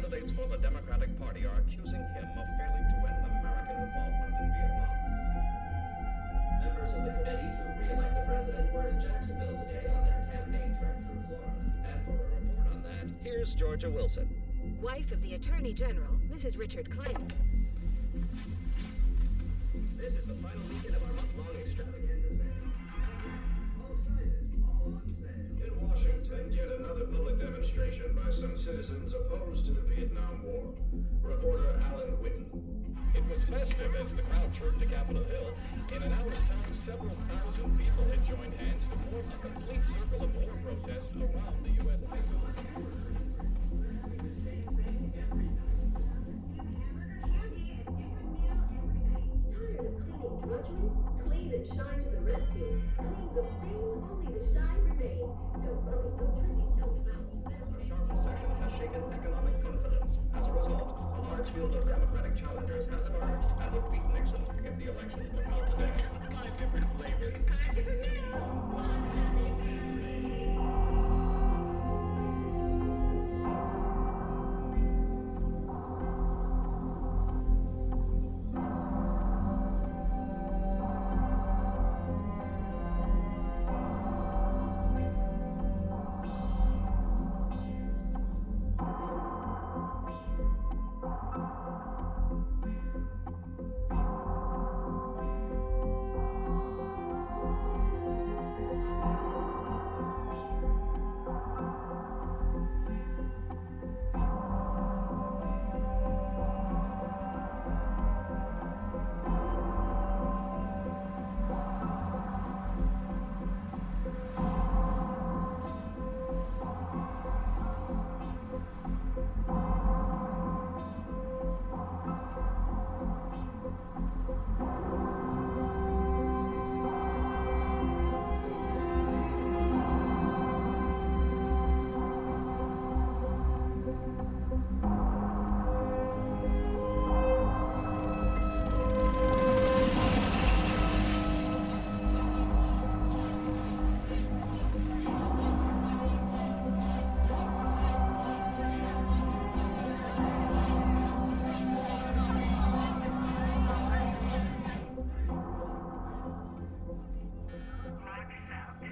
candidates for the Democratic Party are accusing him of failing to end American involvement in Vietnam. Members of the committee to re-elect the president were in Jacksonville today on their campaign trek through Florida. And for a report on that, here's Georgia Wilson, wife of the Attorney General, Mrs. Richard Nixon. This is the final weekend of our month-long extravaganza sale. All sizes, all on sale. In Washington, yet another public demonstration by some citizens opposed to the Vietnam War. Reporter Alan Whitten. It was festive as the crowd trooped to Capitol Hill. In an hour's time, several thousand people had joined hands to form a complete circle of war protests around the U.S. Capitol. Drudgery, clean and shine to the rescue. Cleans of stains, only the shine remains. No rubbing, no trimming, no mouse. A sharp recession has shaken economic confidence. As a result, a large field of Democratic challengers has emerged and would beat Nixon if the election were held today. 5 different flavors. 5 different meanings. One happy family.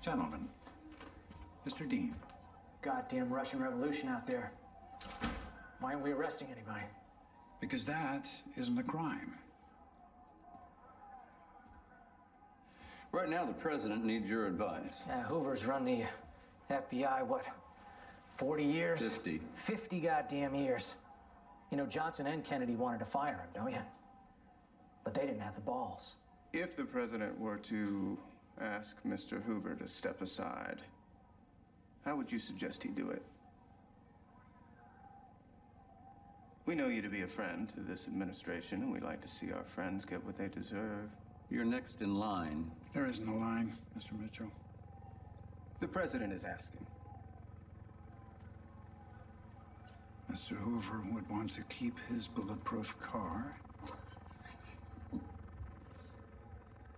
Gentlemen, Mr. Dean. Goddamn Russian Revolution out there. Why aren't we arresting anybody? Because that isn't a crime. Right now, the president needs your advice. Hoover's run the FBI, what, 40 years? 50. 50 goddamn years. You know, Johnson and Kennedy wanted to fire him, don't you? But they didn't have the balls. If the president were to ask Mr. Hoover to step aside, how would you suggest he do it? We know you to be a friend to this administration, and we like to see our friends get what they deserve. You're next in line. There isn't a line, Mr. Mitchell. The president is asking. Mr. Hoover would want to keep his bulletproof car.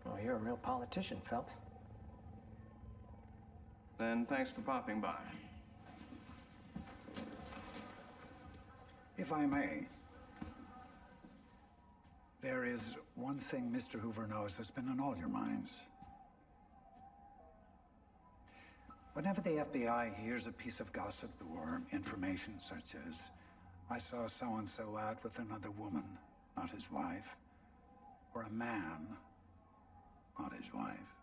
Well, you're a real politician, Felt. Then thanks for popping by. If I may, there is one thing Mr. Hoover knows that's been on all your minds. Whenever the FBI hears a piece of gossip or information such as, I saw so-and-so out with another woman, not his wife, or a man, not his wife,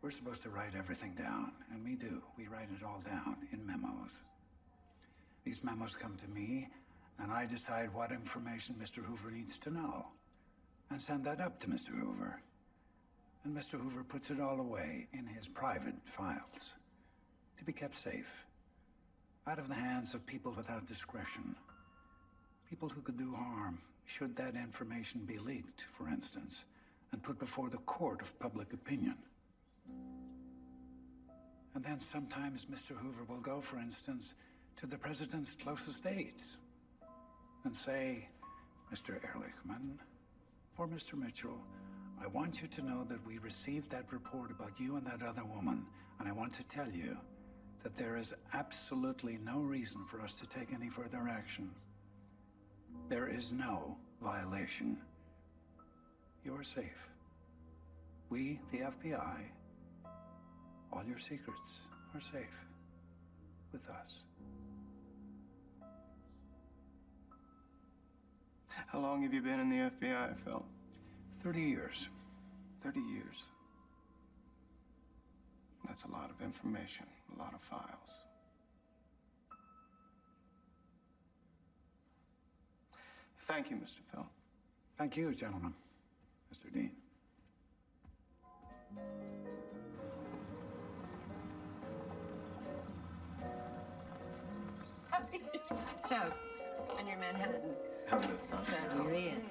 we're supposed to write everything down, and we do. We write it all down in memos. These memos come to me, and I decide what information Mr. Hoover needs to know, and send that up to Mr. Hoover. And Mr. Hoover puts it all away in his private files, to be kept safe, out of the hands of people without discretion, people who could do harm, should that information be leaked, for instance, and put before the court of public opinion. And then sometimes Mr. Hoover will go, for instance, to the president's closest aides and say, Mr. Ehrlichman or Mr. Mitchell, I want you to know that we received that report about you and that other woman, and I want to tell you that there is absolutely no reason for us to take any further action. There is no violation. You're safe. We, the FBI, all your secrets are safe with us. How long have you been in the FBI, Phil? 30 years. 30 years. That's a lot of information, a lot of files. Thank you, Mr. Phil. Thank you, gentlemen. Mr. Dean. Choke on your Manhattan. Here he is.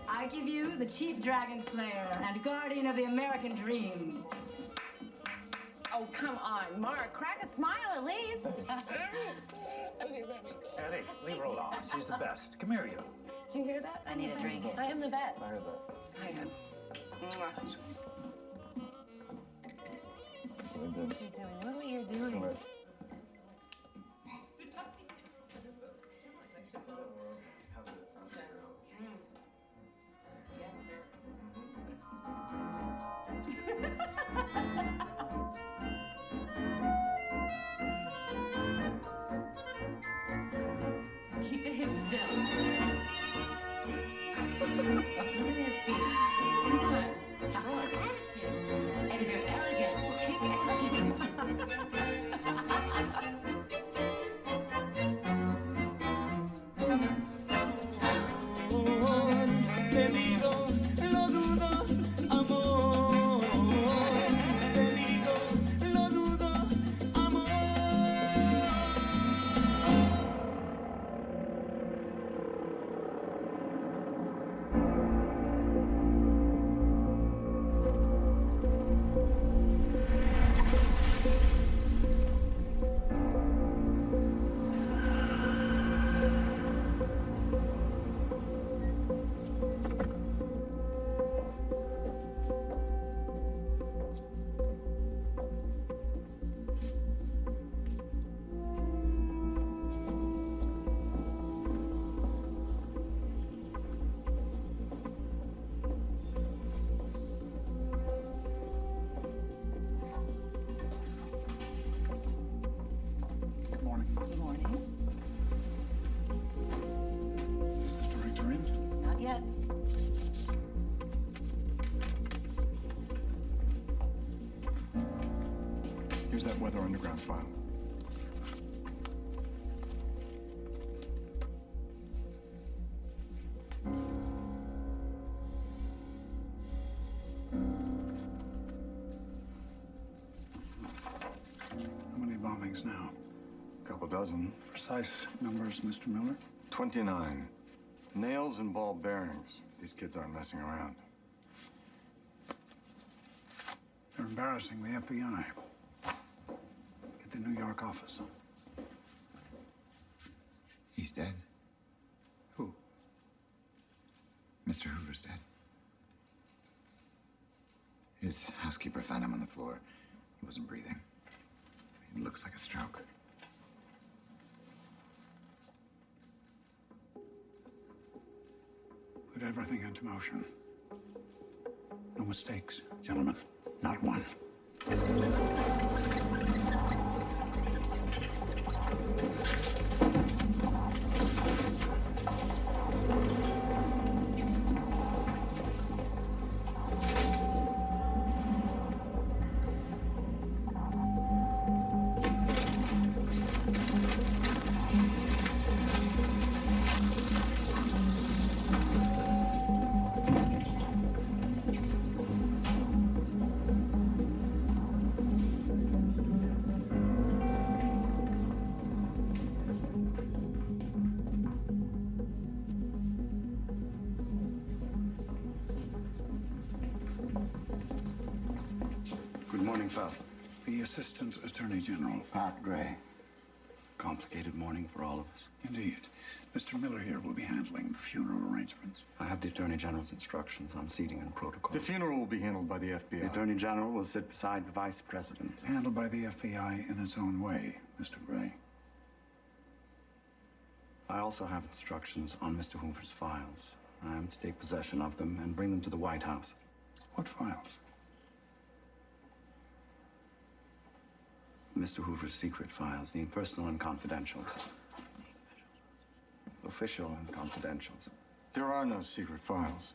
I give you the Chief Dragon Slayer and Guardian of the American Dream. Oh, come on, Mark. Crack a smile at least. Eddie, leave her alone. She's the best. Come here, you. Did you hear that? I need a drink. I am the best. I heard that. I am. What What are you doing? Look what you're doing. Yes, sir. Keep the hips still. Look at your feet. Come on. Attitude. And you're elegant. Kick elegant. Te digo, lo dudo, amor. Te digo, lo dudo, amor. Good morning. Good morning. Is the director in? Not yet. Here's that Weather Underground file. How many bombings now? Couple dozen. Precise numbers, Mr. Miller? 29. Nails and ball bearings. These kids aren't messing around. They're embarrassing the FBI. Get the New York office on. He's dead. Who? Mr. Hoover's dead. His housekeeper found him on the floor. He wasn't breathing. It looks like a stroke. Put everything into motion. No mistakes, gentlemen. Not one. Good morning, Phil. The Assistant Attorney General. Pat Gray. Complicated morning for all of us. Indeed. Mr. Miller here will be handling the funeral arrangements. I have the Attorney General's instructions on seating and protocol. The funeral will be handled by the FBI. The Attorney General will sit beside the Vice President. Handled by the FBI in its own way, Mr. Gray. I also have instructions on Mr. Hoover's files. I am to take possession of them and bring them to the White House. What files? Mr. Hoover's secret files, the personal and confidentials. Official and confidentials. There are no secret files.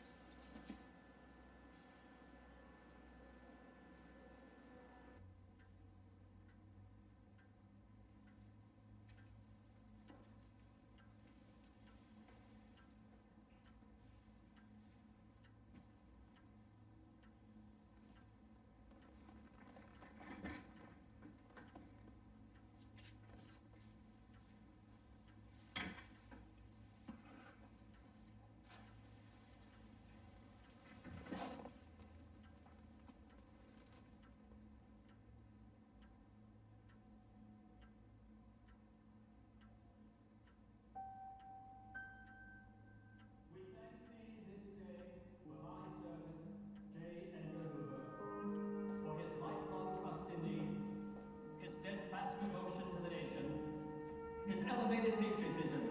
Elevated patriotism,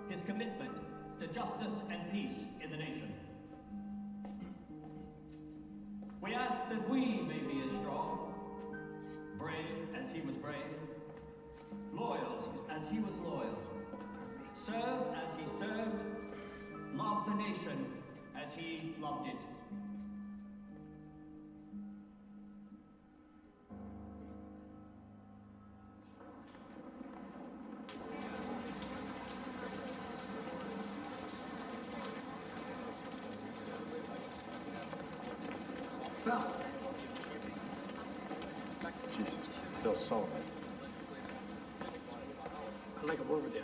his commitment to justice and peace in the nation. We ask that we may be as strong, brave as he was brave, loyal as he was loyal, served as he served, loved the nation as he loved it. Jesus, Bill Sullivan. I'd like a word with you.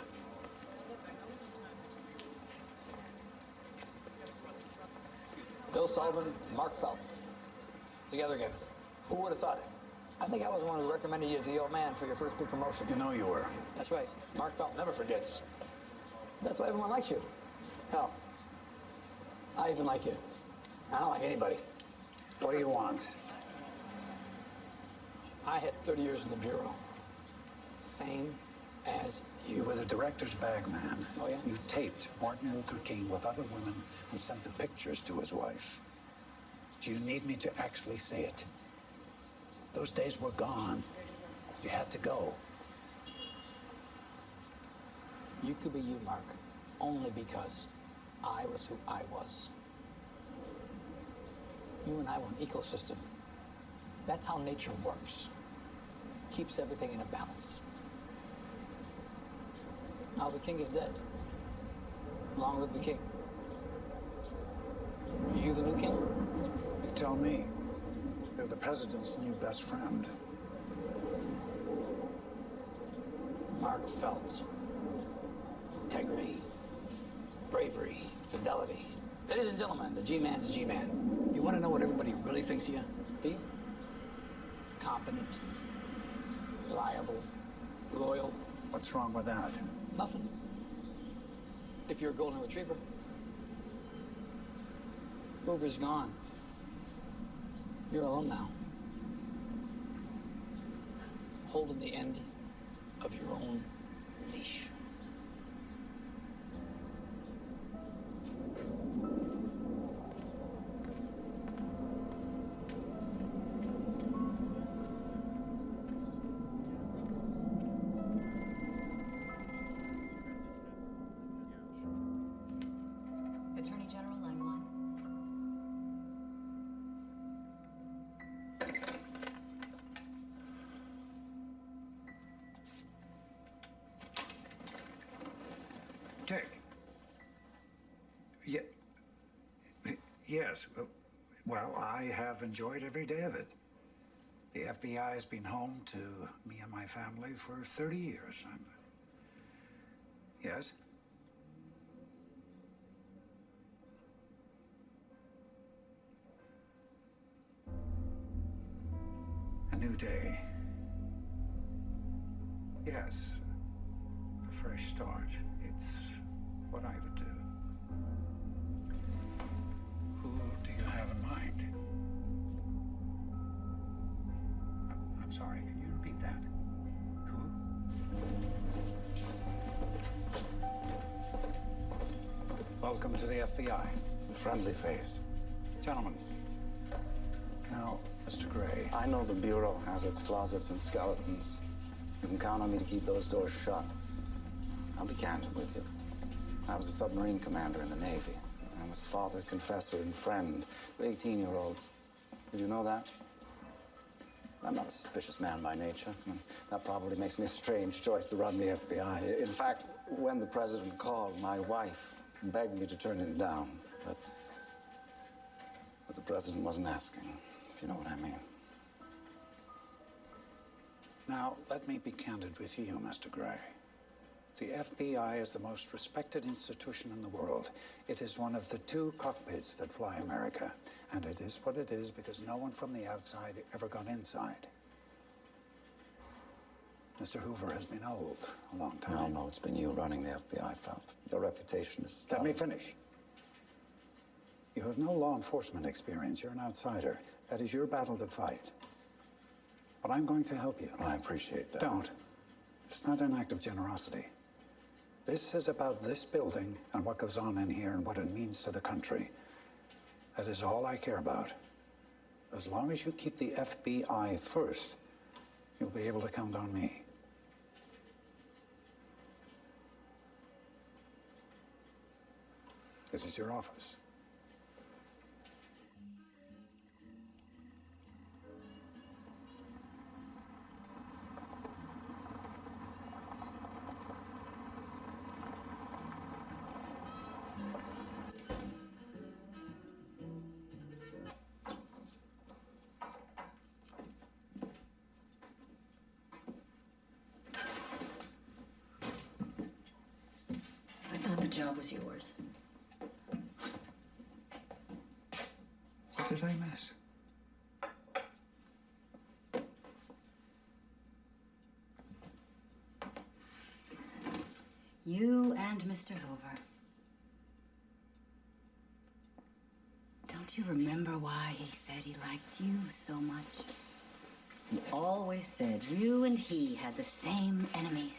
Bill Sullivan, Mark Felt. Together again. Who would have thought it? I think I was the one who recommended you to the old man for your first big promotion. You know you were. That's right. Mark Felt never forgets. That's why everyone likes you. Hell, I even like you. I don't like anybody. What do you want? I had 30 years in the Bureau. Same as you. You were the director's bag man. Oh, yeah? You taped Martin Luther King with other women and sent the pictures to his wife. Do you need me to actually say it? Those days were gone. You had to go. You could be you, Mark, only because I was who I was. You and I were an ecosystem. That's how nature works. Keeps everything in a balance. Now the king is dead. Long live the king. Are you the new king? You tell me. You're the president's new best friend. Mark Felt. Integrity. Bravery. Fidelity. Ladies and gentlemen, the G-Man's G-Man. You want to know what everybody really thinks of you? Be competent, reliable, loyal. What's wrong with that? Nothing. If you're a golden retriever. Hoover's gone. You're alone now. Holding the end of your own leash. Attorney General, line 1. Dick. Yes. Well, I have enjoyed every day of it. The FBI has been home to me and my family for 30 years. Yes? A new day. Yes. fresh start. It's what I would do. Who do you have in mind? I'm sorry, can you repeat that? Who? Welcome to the FBI. Friendly face. Gentlemen. Now, Mr. Gray. I know the Bureau has its closets and skeletons. You can count on me to keep those doors shut. I'll be candid with you. I was a submarine commander in the Navy. I was father, confessor, and friend to 18-year-olds. Did you know that? I'm not a suspicious man by nature. That probably makes me a strange choice to run the FBI. In fact, when the president called, my wife begged me to turn him down. But the president wasn't asking, if you know what I mean. Now, let me be candid with you, Mr. Gray. The FBI is the most respected institution in the world. It is one of the 2 cockpits that fly America. And it is what it is because no one from the outside ever got inside. Mr. Hoover has been old a long time. No, it's been you running the FBI, Felt. Your reputation is stellar. Let me finish. You have no law enforcement experience. You're an outsider. That is your battle to fight. But I'm going to help you. I appreciate that. Don't. It's not an act of generosity. This is about this building and what goes on in here and what it means to the country. That is all I care about. As long as you keep the FBI first, you'll be able to count on me. This is your office. The job was yours. What did I miss? You and Mr. Hoover. Don't you remember why he said he liked you so much? He always said you and he had the same enemies.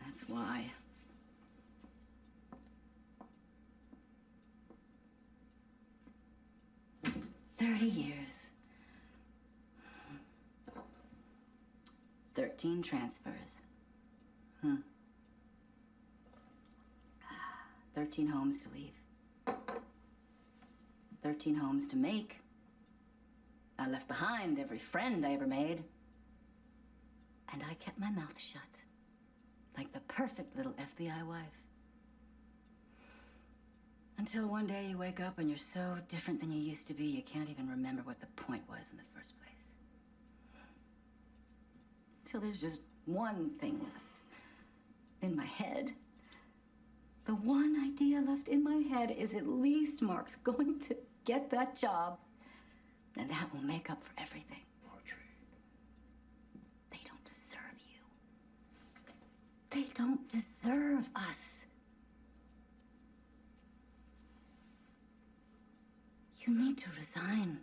That's why. "30 years. 13 transfers. 13 homes to leave. 13 homes to make. I left behind every friend I ever made. And I kept my mouth shut. Like the perfect little FBI wife. Until one day you wake up and you're so different than you used to be, you can't even remember what the point was in the first place. Until there's just one thing left in my head. The one idea left in my head is at least Mark's going to get that job, and that will make up for everything. They don't deserve you. They don't deserve us. You need to resign.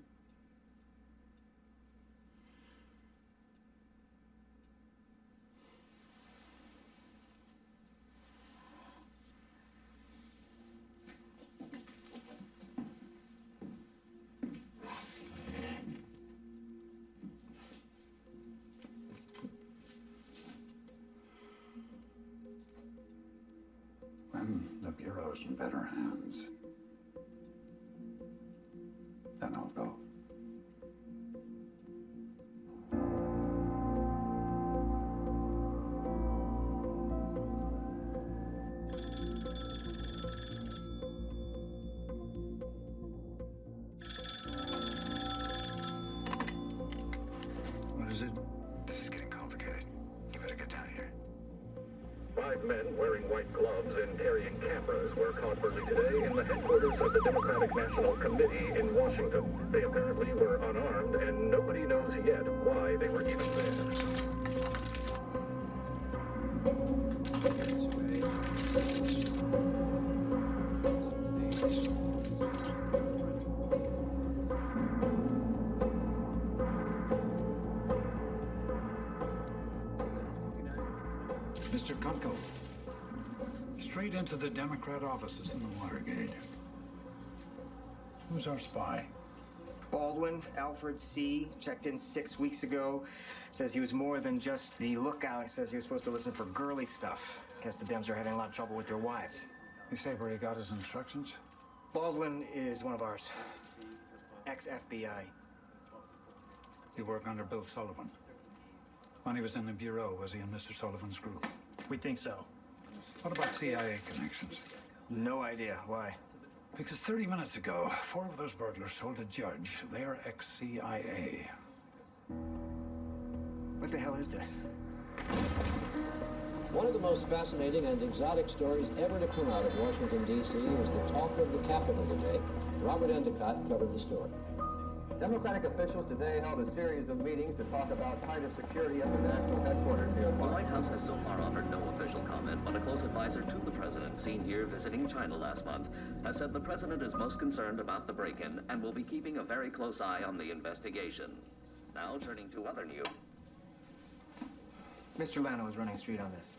When the Bureau's in better hands, then I'll go. What is it? This is getting complicated. You better get down here. 5 men wearing white gloves and carrying cameras were caught early today in the headquarters of the Democratic National Committee in Washington. They apparently were unarmed, and nobody knows yet why they were even there. Mr. Kunkel. Straight into the Democrat offices in the Watergate. Who's our spy? Baldwin, Alfred C., checked in 6 weeks ago. Says he was more than just the lookout. He says he was supposed to listen for girly stuff. Guess the Dems are having a lot of trouble with their wives. You say where he got his instructions? Baldwin is one of ours. Ex-FBI. He worked under Bill Sullivan. When he was in the Bureau, was he in Mr. Sullivan's group? We think so. What about CIA connections? No idea. Why? Because 30 minutes ago, 4 of those burglars told a judge they are ex-CIA. What the hell is this? One of the most fascinating and exotic stories ever to come out of Washington, D.C. was the talk of the Capitol today. Robert Endicott covered the story. Democratic officials today held a series of meetings to talk about tighter security at the national headquarters here. The White House has so far offered no official comment, but a close advisor to the president, seen here visiting China last month, has said the president is most concerned about the break-in and will be keeping a very close eye on the investigation. Now, turning to other news. Mr. Lano is running straight on this.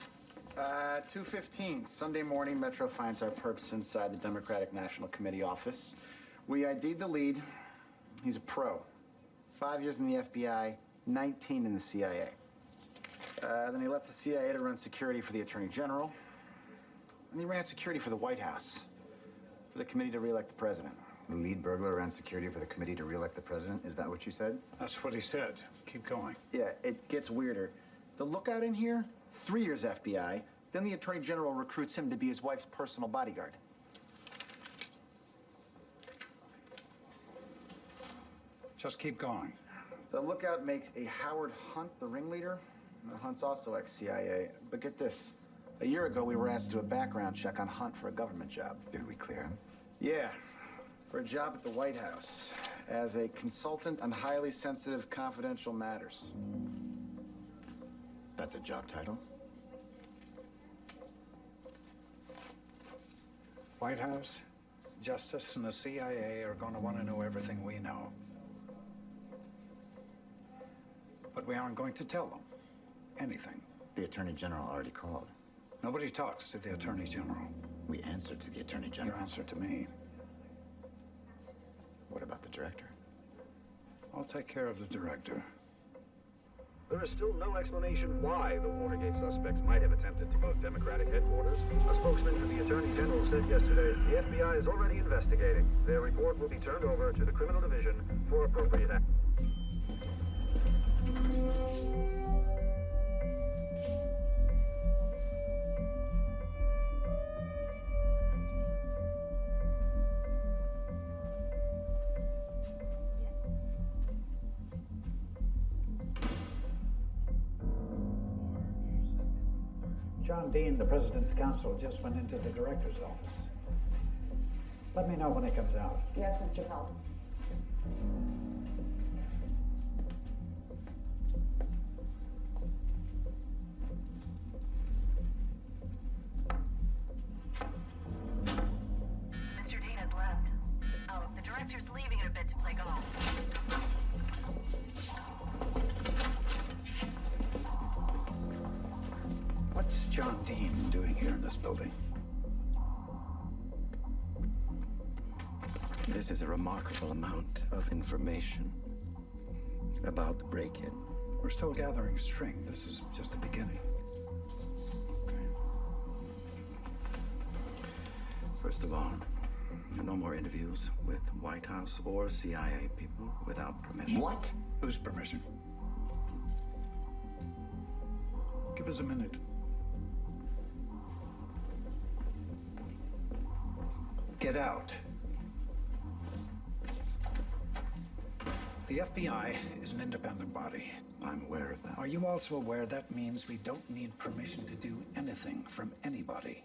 2:15, Sunday morning, Metro finds our perps inside the Democratic National Committee office. We ID'd the lead. He's a pro. 5 years in the FBI, 19 in the CIA. Then he left the CIA to run security for the Attorney General. And he ran security for the White House, for the committee to re-elect the president. The lead burglar ran security for the committee to re-elect the president? Is that what you said? That's what he said. Keep going. Yeah, it gets weirder. The lookout in here, 3 years FBI. Then the Attorney General recruits him to be his wife's personal bodyguard. Just keep going. The lookout makes a Howard Hunt the ringleader. Hunt's also ex-CIA. But get this. A year ago, we were asked to do a background check on Hunt for a government job. Did we clear him? Yeah. For a job at the White House. As a consultant on highly sensitive confidential matters. That's a job title? White House, Justice, and the CIA are going to want to know everything we know. But we aren't going to tell them anything. The Attorney General already called. Nobody talks to the Attorney General. We answered to the Attorney General. Your answer to me. What about the director? I'll take care of the director. There is still no explanation why the Watergate suspects might have attempted to go to Democratic headquarters. A spokesman for the Attorney General said yesterday the FBI is already investigating. Their report will be turned over to the Criminal Division for appropriate action. John Dean, the President's counsel, just went into the director's office. Let me know when he comes out. Yes, Mr. Felton. Mr. Dean has left. Oh, the director's leaving in a bit to play golf. What's John Dean doing here in this building? This is a remarkable amount of information about the break-in. We're still gathering string. This is just the beginning. First of all, no more interviews with White House or CIA people without permission. What? Whose permission? Give us a minute. Get out. The FBI is an independent body. I'm aware of that. Are you also aware that means we don't need permission to do anything from anybody?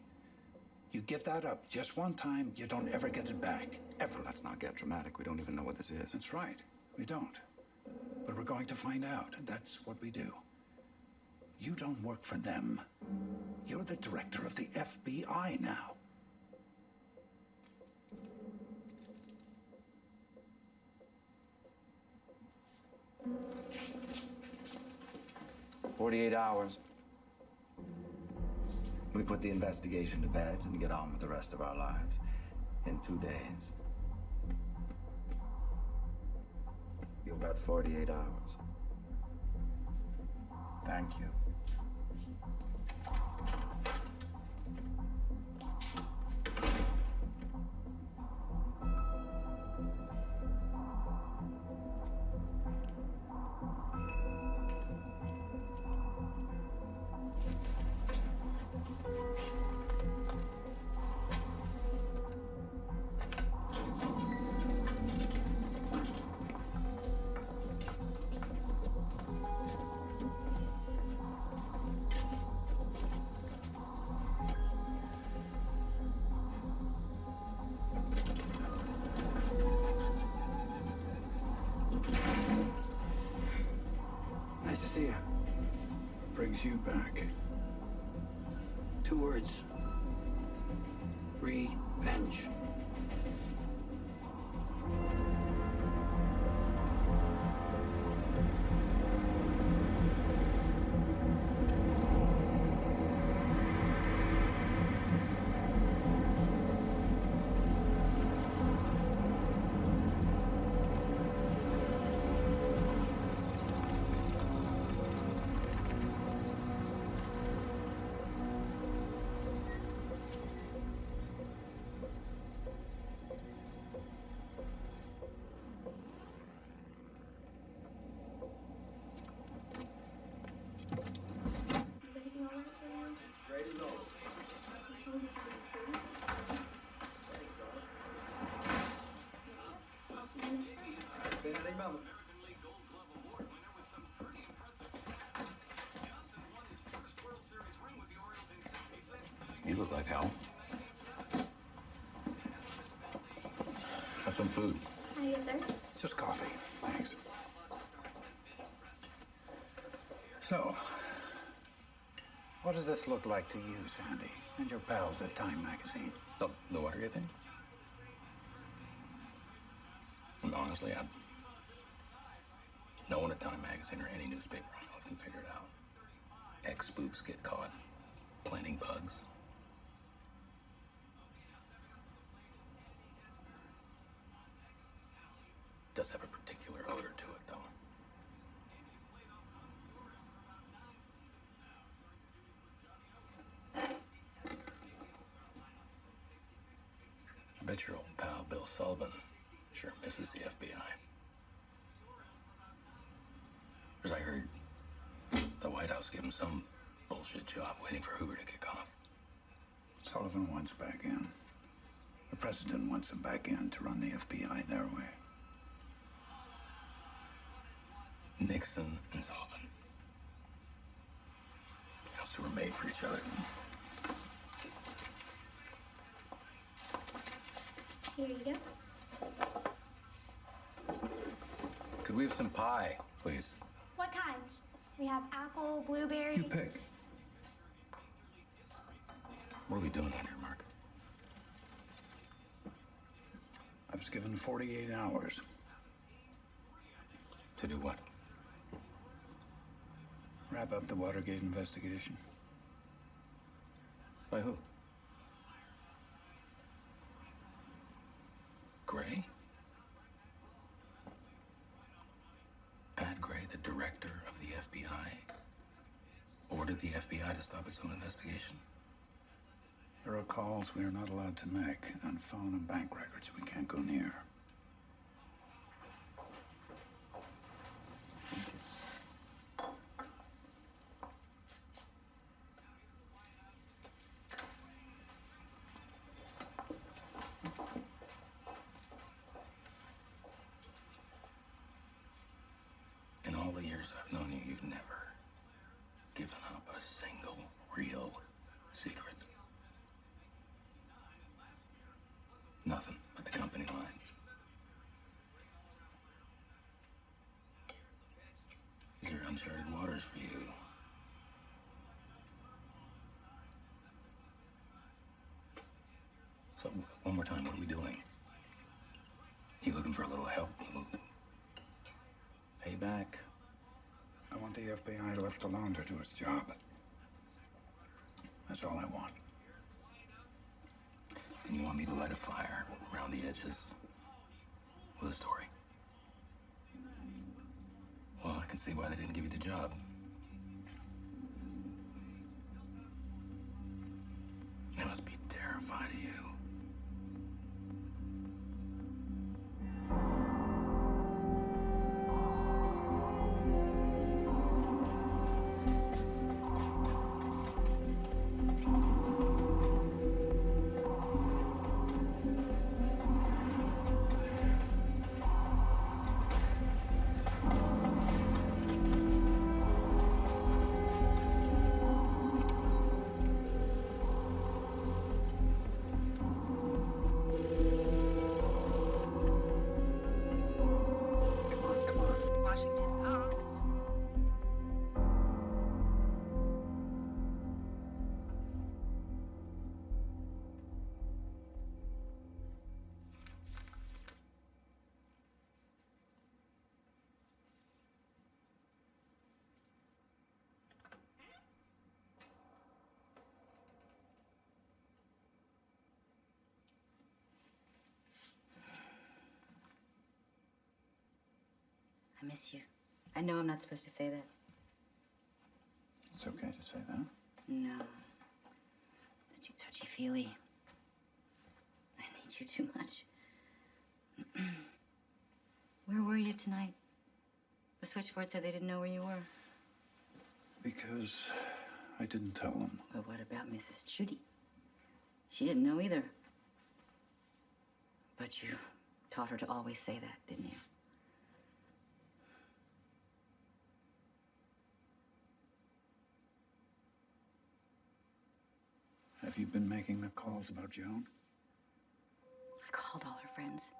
You give that up just one time, you don't ever get it back. Ever. Let's not get dramatic. We don't even know what this is. That's right. We don't. But we're going to find out. That's what we do. You don't work for them. You're the director of the FBI now. "48 hours. We put the investigation to bed and get on with the rest of our lives in 2 days. You've got 48 hours. Thank you. Nice to see you. Brings you back. 2 words. Revenge. You look like hell. Have some food. Yes, sir. Just coffee. Thanks. So, what does this look like to you, Sandy, and your pals at Time magazine? The Watergate thing? And honestly, no one at Time magazine or any newspaper I know can figure it out. Ex-spooks get caught planting bugs. Does have a particular odor to it, though. I bet your old pal Bill Sullivan sure misses the FBI. As I heard, the White House gave him some bullshit job waiting for Hoover to kick off. Sullivan wants back in. The president wants him back in to run the FBI their way. Nixon and Sullivan. Those two were made for each other. Here you go. Could we have some pie, please? What kind? We have apple, blueberry. You pick. What are we doing on here, Mark? I was given 48 hours. To do what? Wrap up the Watergate investigation. By who? Gray? Pat Gray, the director of the FBI, ordered the FBI to stop its own investigation. There are calls we are not allowed to make, and phone and bank records we can't go near. In all the years I've known you, you've never given up a single real secret. Nothing but the company line. These are uncharted waters for you. So, one more time, what are we doing? You looking for a little help, a little payback? I want the FBI left alone to do its job. That's all I want. And you want me to light a fire around the edges with a story? Well, I can see why they didn't give you the job. They must be terrified of you. I miss you. I know I'm not supposed to say that. It's okay to say that. No. It's too touchy-feely. I need you too much. Where were you tonight? The switchboard said they didn't know where you were. Because I didn't tell them. But what about Mrs. Judy? She didn't know either. But you taught her to always say that, didn't you? Have you been making the calls about Joan? I called all her friends.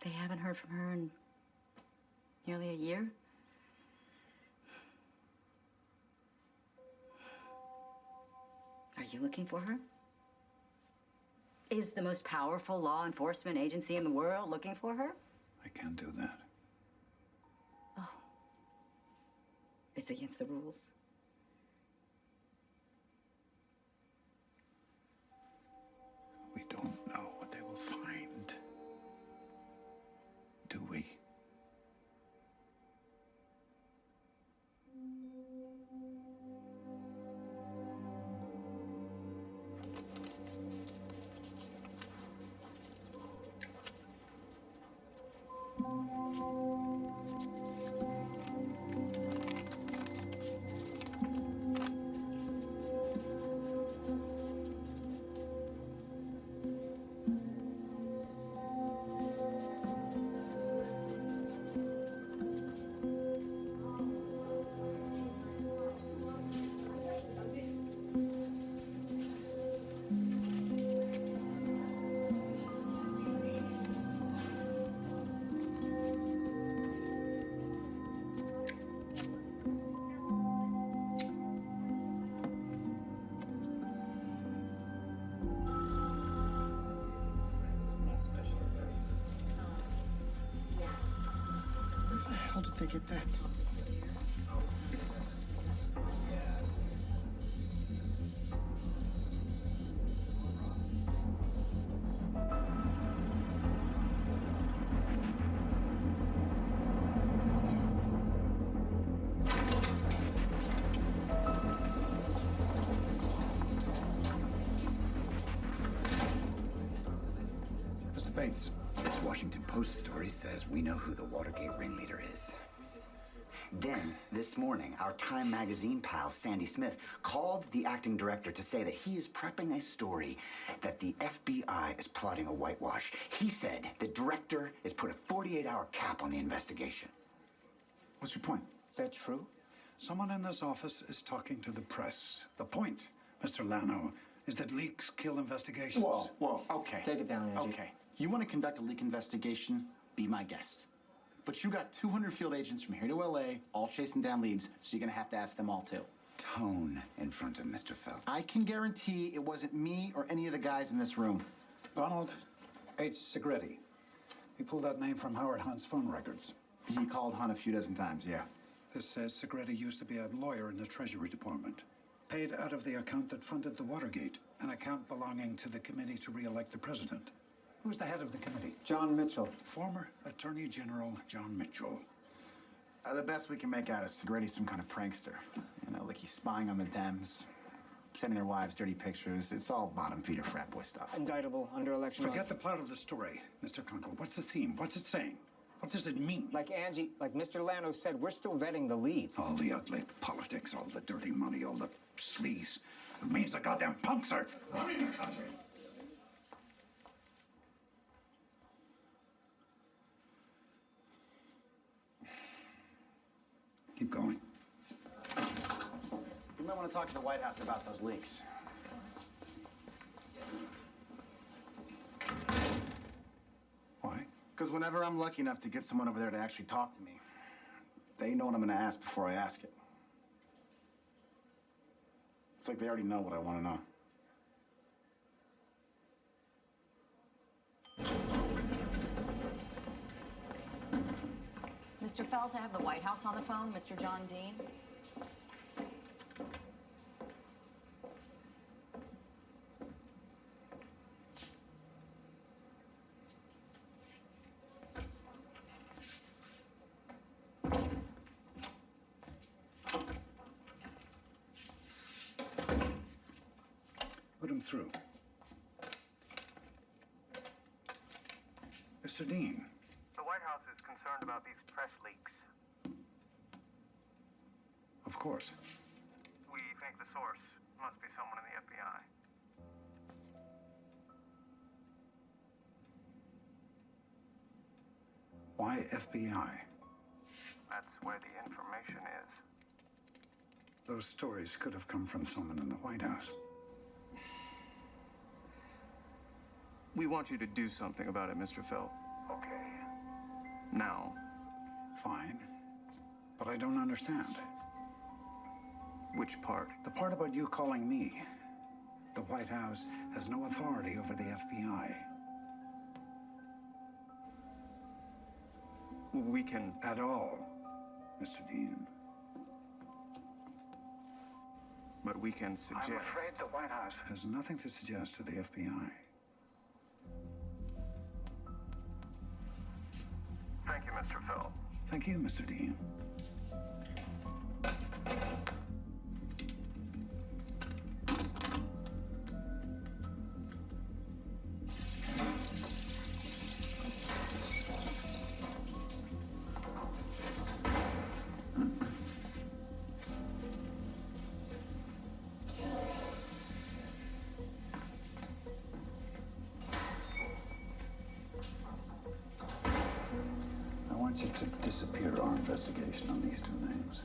They haven't heard from her in nearly a year. Are you looking for her? Is the most powerful law enforcement agency in the world looking for her? I can't do that. Oh. It's against the rules. We don't know what they will find, do we? How did they get that? Mr. Bates. This Washington Post story says we know who the Watergate ringleader is. Then, this morning, our Time magazine pal, Sandy Smith, called the acting director to say that he is prepping a story that the FBI is plotting a whitewash. He said the director has put a 48-hour cap on the investigation. What's your point? Is that true? Someone in this office is talking to the press. The point, Mr. Lano, is that leaks kill investigations. Whoa, okay. Take it down, Angie. Okay. You want to conduct a leak investigation? Be my guest. But you got 200 field agents from here to LA, all chasing down leads, so you're gonna have to ask them all too. Tone in front of Mr. Phelps. I can guarantee it wasn't me or any of the guys in this room. Donald H. Segretti. He pulled that name from Howard Hunt's phone records. He called Hunt a few dozen times, yeah. This says Segretti used to be a lawyer in the Treasury Department. Paid out of the account that funded the Watergate, an account belonging to the committee to re-elect the president. Who's the head of the committee? John Mitchell. Former Attorney General John Mitchell. The best we can make out is Grady's some kind of prankster. You know, like he's spying on the Dems, sending their wives dirty pictures. It's all bottom feeder frat boy stuff. Indictable under election law. Forget the plot of the story, Mr. Kunkel. What's the theme? What's it saying? What does it mean? Like Mr. Lano said, we're still vetting the leads. All the ugly politics, all the dirty money, all the sleaze. It means the goddamn punks are running the country. Keep going. You might want to talk to the White House about those leaks. Why? Because whenever I'm lucky enough to get someone over there to actually talk to me, they know what I'm going to ask before I ask it. It's like they already know what I want to know. Mr. Felt, I have the White House on the phone, Mr. John Dean. Put him through. Mr. Dean. The White House is concerned about these press leaks. Of course. We think the source must be someone in the FBI. Why FBI? That's where the information is. Those stories could have come from someone in the White House. We want you to do something about it, Mr. Felt. Okay. Now. Fine. But I don't understand. Which part? The part about you calling me. The White House has no authority over the FBI. We can... At all, Mr. Dean. But we can suggest... I'm afraid the White House has nothing to suggest to the FBI. Thank you, Mr. Felt. Thank you, Mr. Dean. I want you to disappear our investigation on these two names.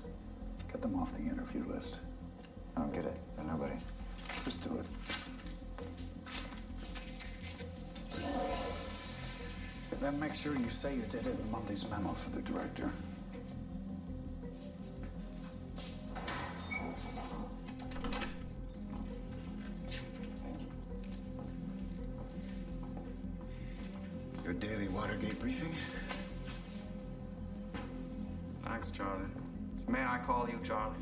Get them off the interview list. I don't get it. They're nobody. Just do it. Then make sure you say you did it in Monday's memo for the director. Your daily Watergate briefing? Thanks, Charlie. May I call you Charlie?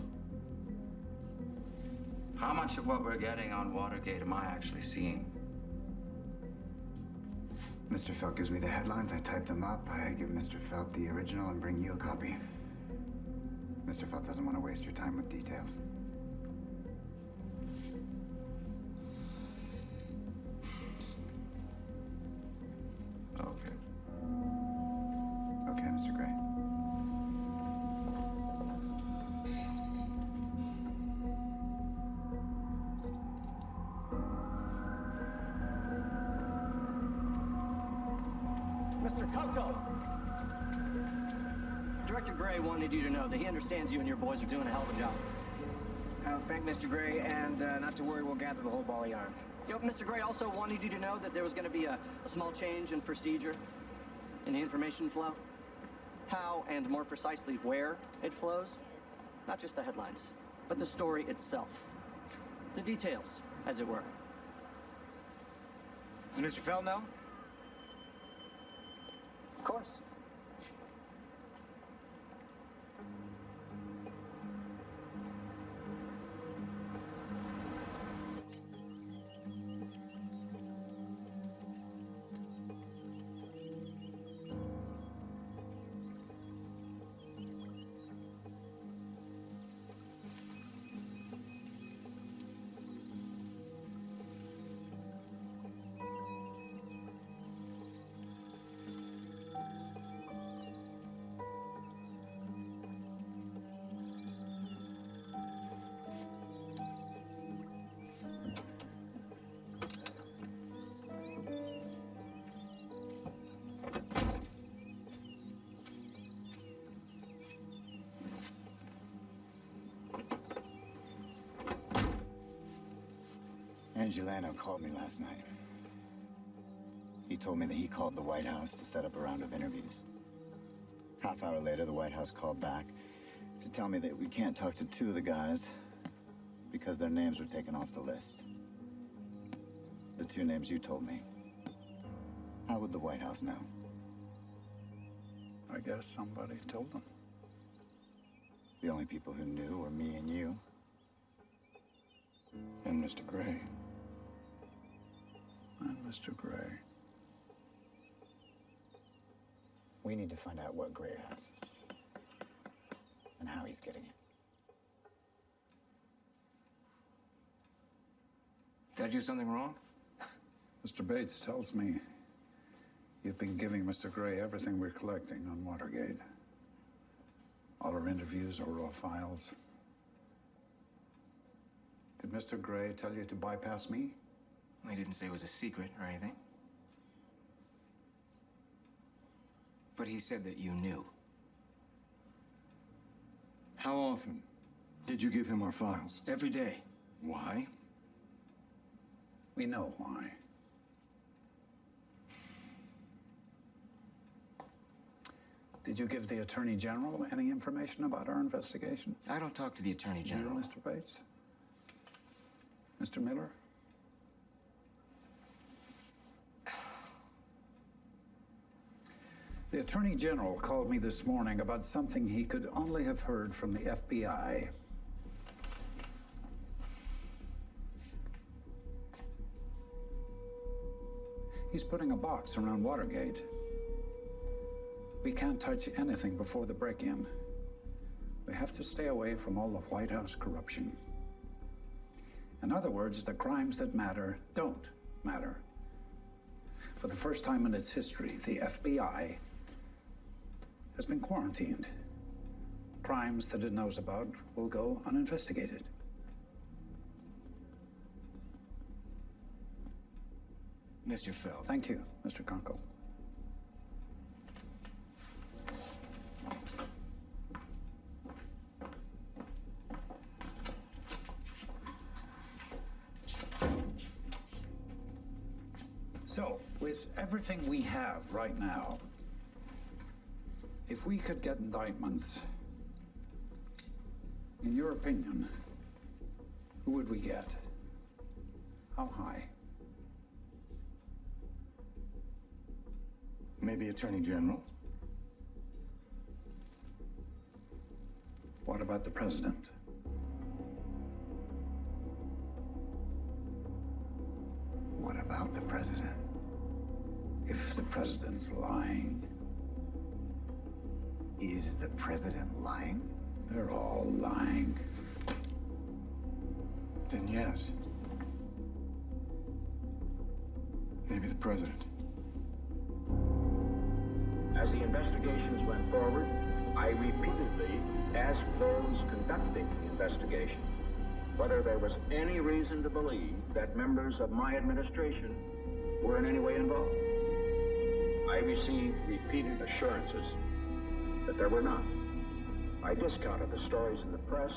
How much of what we're getting on Watergate am I actually seeing? Mr. Felt gives me the headlines, I type them up, I give Mr. Felt the original and bring you a copy. Mr. Felt doesn't want to waste your time with details. Okay. Okay, Mr. Gray. Mr. Coco! Director Gray wanted you to know that he understands you and your boys are doing a hell of a job. Thank Mr. Gray, and not to worry, we'll gather the whole ball of yarn. You know, Mr. Gray also wanted you to know that there was going to be a small change in procedure in the information flow. How and more precisely where it flows. Not just the headlines, but the story itself. The details, as it were. Does Mr. Felt know? Of course. Angeliano called me last night. He told me that he called the White House to set up a round of interviews. Half hour later, the White House called back to tell me that we can't talk to two of the guys because their names were taken off the list. The two names you told me. How would the White House know? I guess somebody told them. The only people who knew were me and you. And Mr. Gray. And Mr. Gray. We need to find out what Gray has. And how he's getting it. Did I do something wrong? Mr. Bates tells me you've been giving Mr. Gray everything we're collecting on Watergate. All our interviews, our raw files. Did Mr. Gray tell you to bypass me? He didn't say it was a secret or anything. But he said that you knew. How often did you give him our files? Every day. Why? We know why. Did you give the Attorney General any information about our investigation? I don't talk to the Attorney General. You, Mr. Bates? Mr. Miller? The Attorney General called me this morning about something he could only have heard from the FBI. He's putting a box around Watergate. We can't touch anything before the break-in. We have to stay away from all the White House corruption. In other words, the crimes that matter don't matter. For the first time in its history, the FBI has been quarantined. Crimes that it knows about will go uninvestigated. Mr. Feld. Thank you, Mr. Kunkel. So, with everything we have right now, if we could get indictments, in your opinion, who would we get? How high? Maybe Attorney General. What about the president? What about the president? If the president's lying. Is the president lying? They're all lying. Then yes. Maybe the president. As the investigations went forward, I repeatedly asked those conducting the investigation whether there was any reason to believe that members of my administration were in any way involved. I received repeated assurances that there were not. I discounted the stories in the press.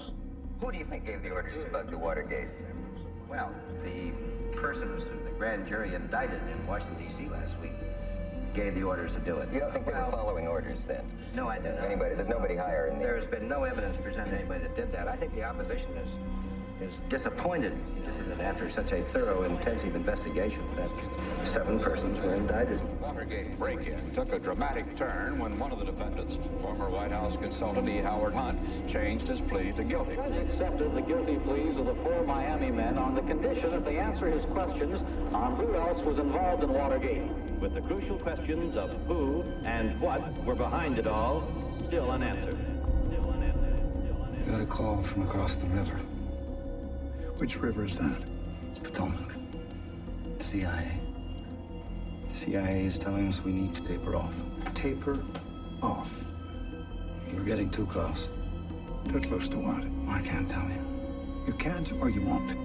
Who do you think gave the orders to bug the Watergate? Well, the persons who the grand jury indicted in Washington, D.C. last week gave the orders to do it. You don't think they were following orders then? No, I do not. There's nobody higher in There has been no evidence presented to anybody that did that. I think the opposition is disappointed that after such a thorough, intensive investigation that 7 persons were indicted. Watergate break-in took a dramatic turn when one of the defendants, former White House consultant E. Howard Hunt, changed his plea to guilty. The judge accepted the guilty pleas of the 4 Miami men on the condition that they answer his questions on who else was involved in Watergate. With the crucial questions of who and what were behind it all still unanswered. We got a call from across the river. Which river is that? Potomac. CIA. The CIA is telling us we need to taper off. Taper off? We're getting too close. Too close to what? I can't tell you. You can't or you won't?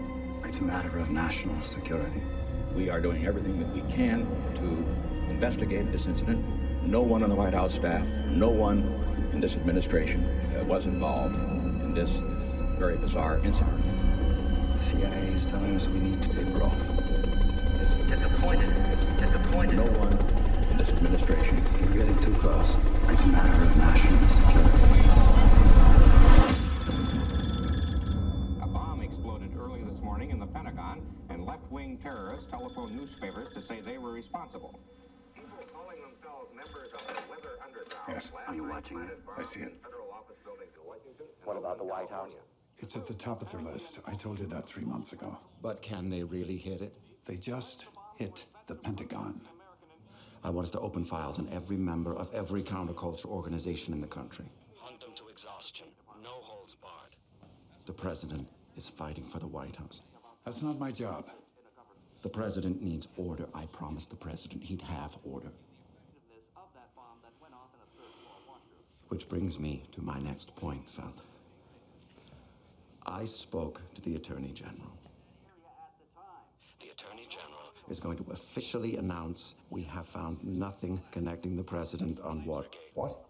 It's a matter of national security. We are doing everything that we can to investigate this incident. No one on the White House staff, no one in this administration was involved in this very bizarre incident. The CIA is telling us we need to taper off. It's disappointed. It's disappointed. No one in this administration. You're getting too close. It's a matter of national security. A bomb exploded early this morning in the Pentagon, and left-wing terrorists telephoned newspapers to say they were responsible. People calling themselves members of the Weather Underground. Yes. Are you watching it? I see it. What about the White House? It's at the top of their list. I told you that 3 months ago. But can they really hit it? They just hit the Pentagon. I want us to open files on every member of every counterculture organization in the country. Hunt them to exhaustion. No holds barred. The president is fighting for the White House. That's not my job. The president needs order. I promised the president he'd have order. Which brings me to my next point, Feld. I spoke to the Attorney General. The Attorney General Is going to officially announce we have found nothing connecting the president on Watergate. What?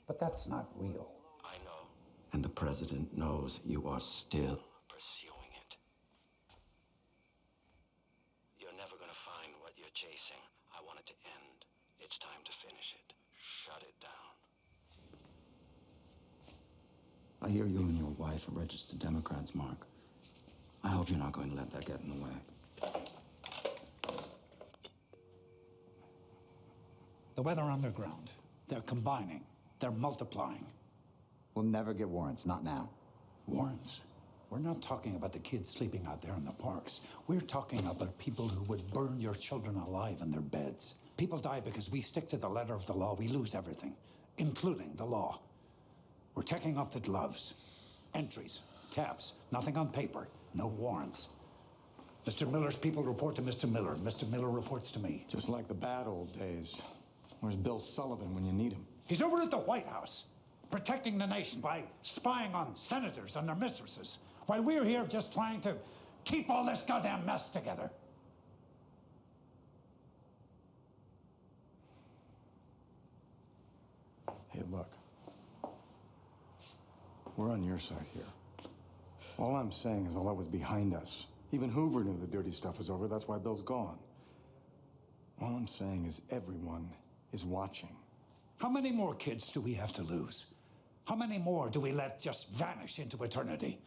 But that's not real. I know. And the president knows you are still Pursuing it. You're never gonna find what you're chasing. I want it to end. It's time to finish it. Shut it down. I hear you and your wife are registered Democrats, Mark. I hope you're not going to let that get in the way. The Weather Underground. They're combining. They're multiplying. We'll never get warrants, not now. Warrants? We're not talking about the kids sleeping out there in the parks. We're talking about people who would burn your children alive in their beds. People die because we stick to the letter of the law. We lose everything, including the law. We're taking off the gloves. Entries, tabs, nothing on paper, no warrants. Mr. Miller's people report to Mr. Miller. Mr. Miller reports to me. Just like the bad old days. Where's Bill Sullivan when you need him? He's over at the White House, protecting the nation by spying on senators and their mistresses, while we're here just trying to keep all this goddamn mess together. Hey, look. We're on your side here. All I'm saying is all that was behind us. Even Hoover knew the dirty stuff was over. That's why Bill's gone. All I'm saying is everyone is watching. How many more kids do we have to lose? How many more do we let just vanish into eternity?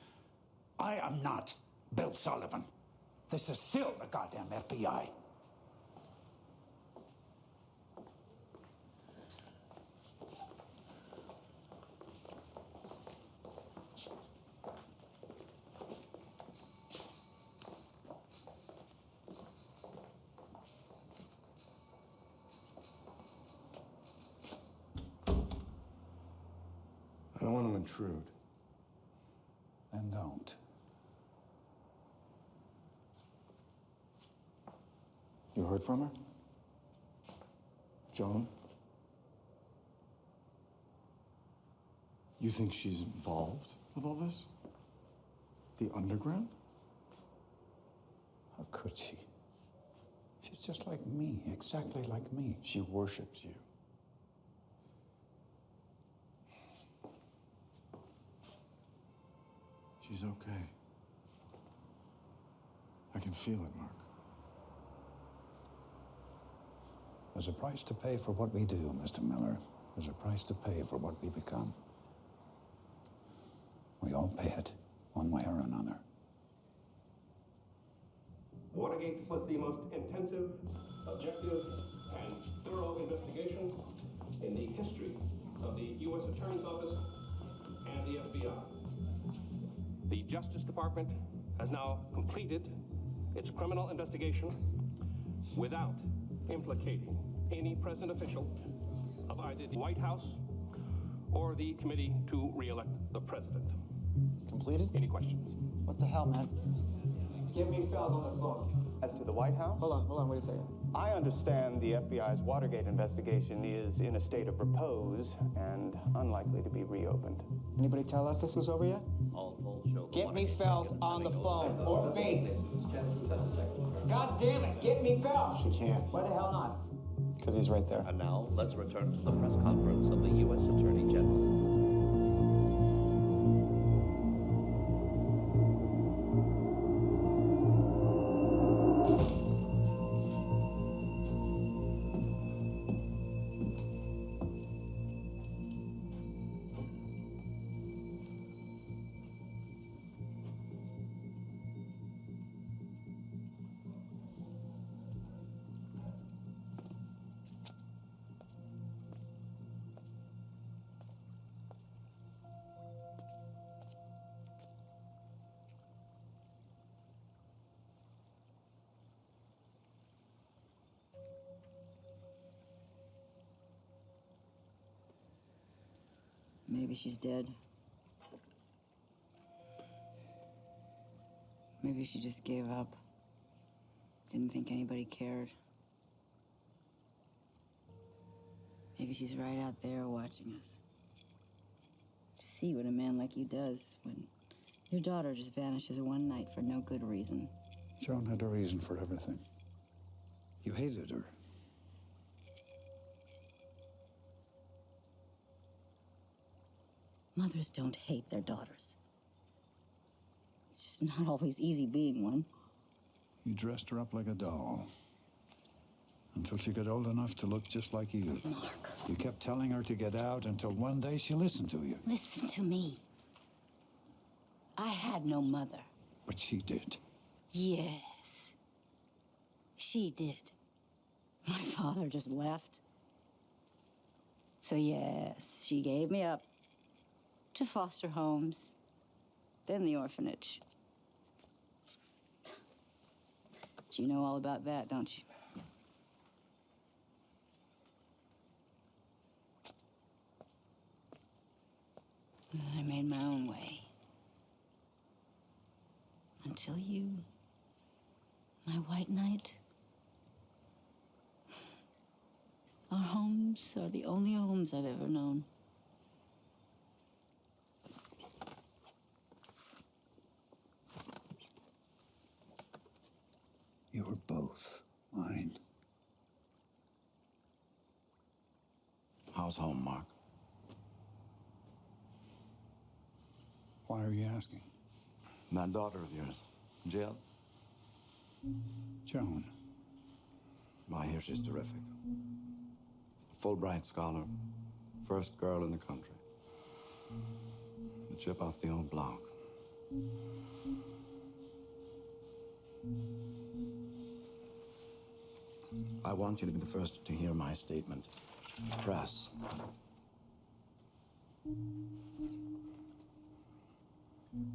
I am not Bill Sullivan. This is still the goddamn FBI. I don't want to intrude. Then don't. You heard from her? Joan? You think she's involved with all this? The underground? How could she? She's just like me, exactly like me. She worships you. She's okay. I can feel it, Mark. There's a price to pay for what we do, Mr. Miller. There's a price to pay for what we become. We all pay it, one way or another. Watergate was the most intensive, objective, and thorough investigation in the history of the U.S. Attorney's Office and the FBI. The Justice Department has now completed its criminal investigation without implicating any present official of either the White House or the Committee to Re-elect the President. Completed? Any questions? What the hell, man? Get me Feld on the phone. As to the White House? Hold on, wait a second. I understand the FBI's Watergate investigation is in a state of repose and unlikely to be reopened. Anybody tell us this was over yet? Get me Feld on the phone, or Bates. God damn it, get me Feld. She can't. Why the hell not? Because he's right there. And now, let's return to the press conference of the U.S. Attorney General. Maybe she's dead. Maybe she just gave up. Didn't think anybody cared. Maybe she's right out there watching us. To see what a man like you does when your daughter just vanishes one night for no good reason. Joan had a reason for everything. You hated her. Mothers don't hate their daughters. It's just not always easy being one. You dressed her up like a doll. Until she got old enough to look just like you. Mark. You kept telling her to get out until one day she listened to you. Listen to me. I had no mother. But she did. Yes. She did. My father just left. So yes, she gave me up to foster homes, then the orphanage. But you know all about that, don't you? And then I made my own way. Until you, my white knight. Our homes are the only homes I've ever known. You were both mine. How's home, Mark? Why are you asking? That daughter of yours, Jill? Joan. I hear she's terrific. Fulbright scholar. First girl in the country. The chip off the old block. I want you to be the first to hear my statement. Press.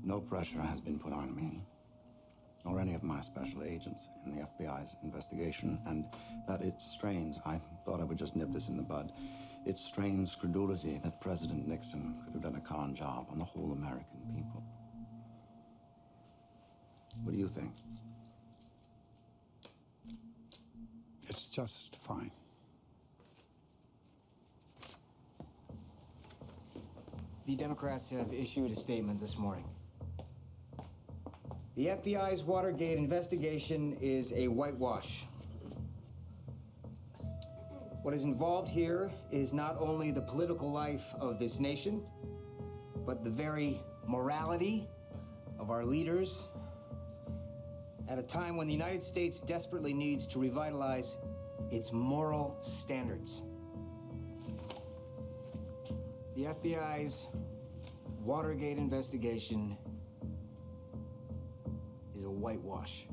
No pressure has been put on me, or any of my special agents in the FBI's investigation, and that it strains, I thought I would just nip this in the bud, it strains credulity that President Nixon could have done a con job on the whole American people. What do you think? It's just fine. The Democrats have issued a statement this morning. The FBI's Watergate investigation is a whitewash. What is involved here is not only the political life of this nation, but the very morality of our leaders at a time when the United States desperately needs to revitalize its moral standards. The FBI's Watergate investigation is a whitewash.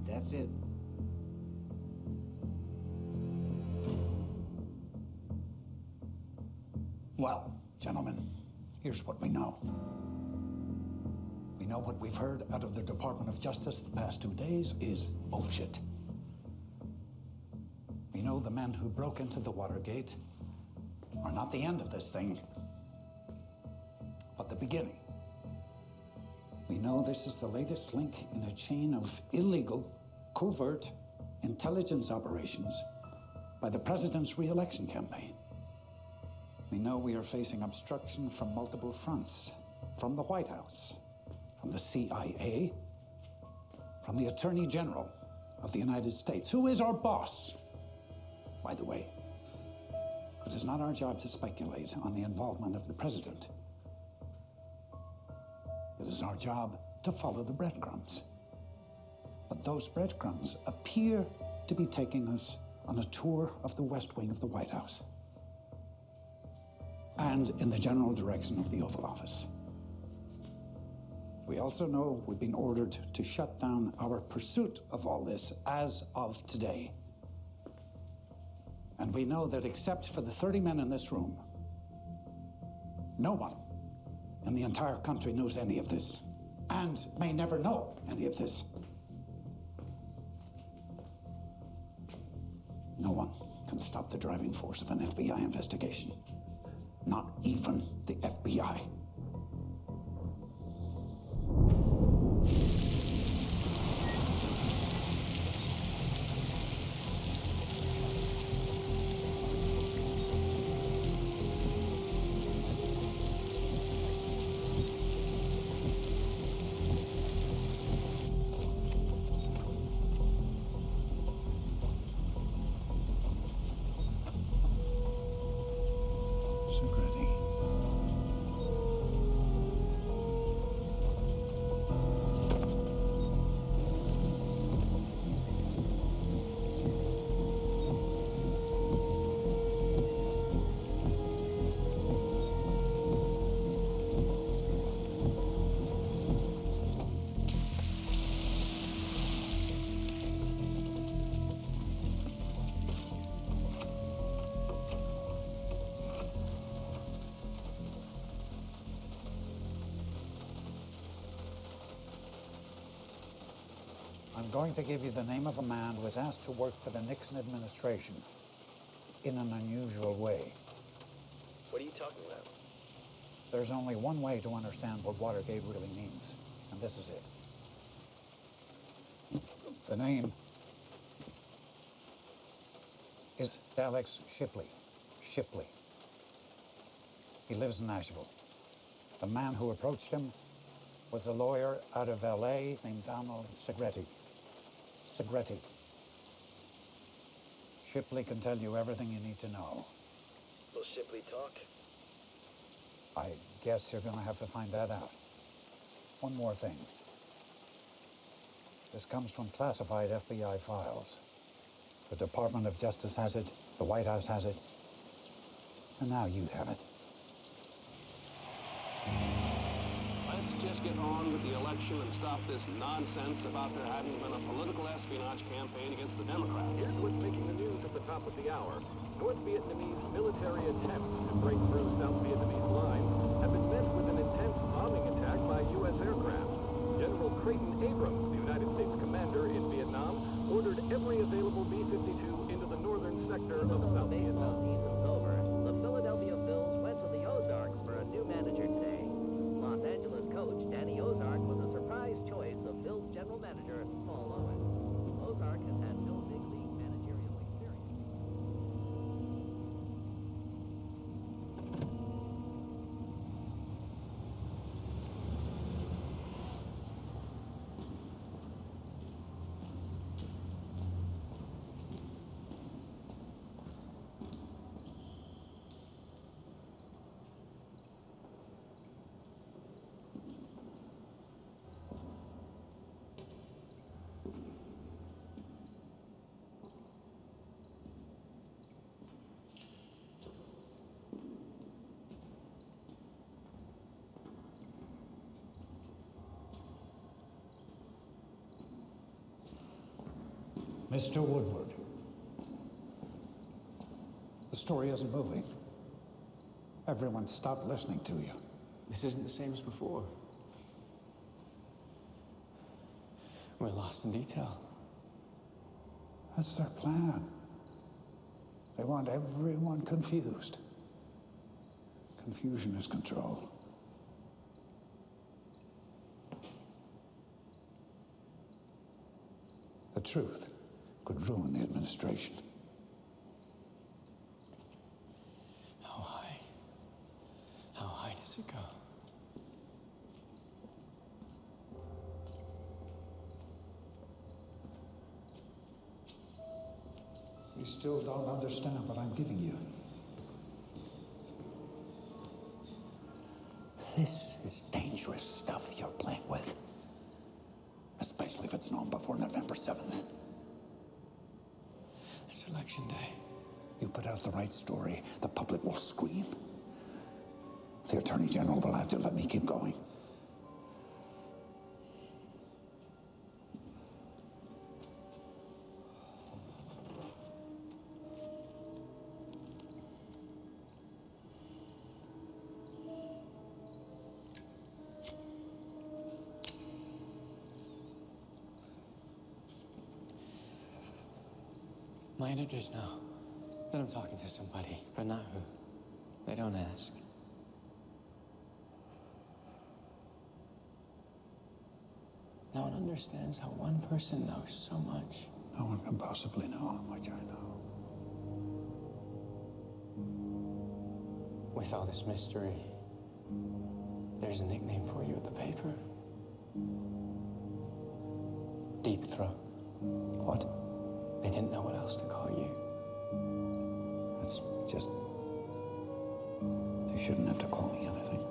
That's it. Well, gentlemen, here's what we know. We know what we've heard out of the Department of Justice the past 2 days is bullshit. We know the men who broke into the Watergate are not the end of this thing, but the beginning. We know this is the latest link in a chain of illegal, covert intelligence operations by the president's re-election campaign. We know we are facing obstruction from multiple fronts, from the White House, from the CIA, from the Attorney General of the United States, who is our boss. By the way, it is not our job to speculate on the involvement of the president. It is our job to follow the breadcrumbs. But those breadcrumbs appear to be taking us on a tour of the West Wing of the White House and in the general direction of the Oval Office. We also know we've been ordered to shut down our pursuit of all this as of today. And we know that except for the 30 men in this room, no one in the entire country knows any of this, and may never know any of this. No one can stop the driving force of an FBI investigation. Not even the FBI. I'm going to give you the name of a man who was asked to work for the Nixon administration in an unusual way. What are you talking about? There's only one way to understand what Watergate really means, and this is it. The name is Alex Shipley. Shipley. He lives in Nashville. The man who approached him was a lawyer out of LA named Donald Segretti. Segretti. Shipley can tell you everything you need to know. Will Shipley talk? I guess you're gonna have to find that out. One more thing. This comes from classified FBI files. The Department of Justice has it, the White House has it, and now you have it. Let's just get on with the election and stop this nonsense about there having been a political espionage campaign against the Democrats. Here's what's making the news at the top of the hour. North Vietnamese military attempts to break through South Vietnamese lines have been met with an intense bombing attack by U.S. aircraft. General Creighton Abrams, the United States commander in Vietnam, ordered every available B-52 into the northern sector of South Vietnam. Season's over. The Philadelphia Phils went to the Ozarks for a new manager today. Los Angeles coach Danny Ozark was a surprise choice of Phil's general manager Paul Owen. Ozark has had no big league managerial experience. Mr. Woodward, the story isn't moving. Everyone stopped listening to you. This isn't the same as before. We're lost in detail. That's their plan. They want everyone confused. Confusion is control. The truth could ruin the administration. How high? How high does it go? You still don't understand what I'm giving you. This is dangerous stuff you're playing with. Especially if it's known before November 7th. It's election day. You put out the right story, the public will scream. The Attorney General will have to let me keep going. My editors know. Then I'm talking to somebody, but not who. They don't ask. No one understands how one person knows so much. No one can possibly know how much I know. With all this mystery, there's a nickname for you at the paper. Deep Throat. What? They didn't know what else to call you. It's just... They shouldn't have to call me anything.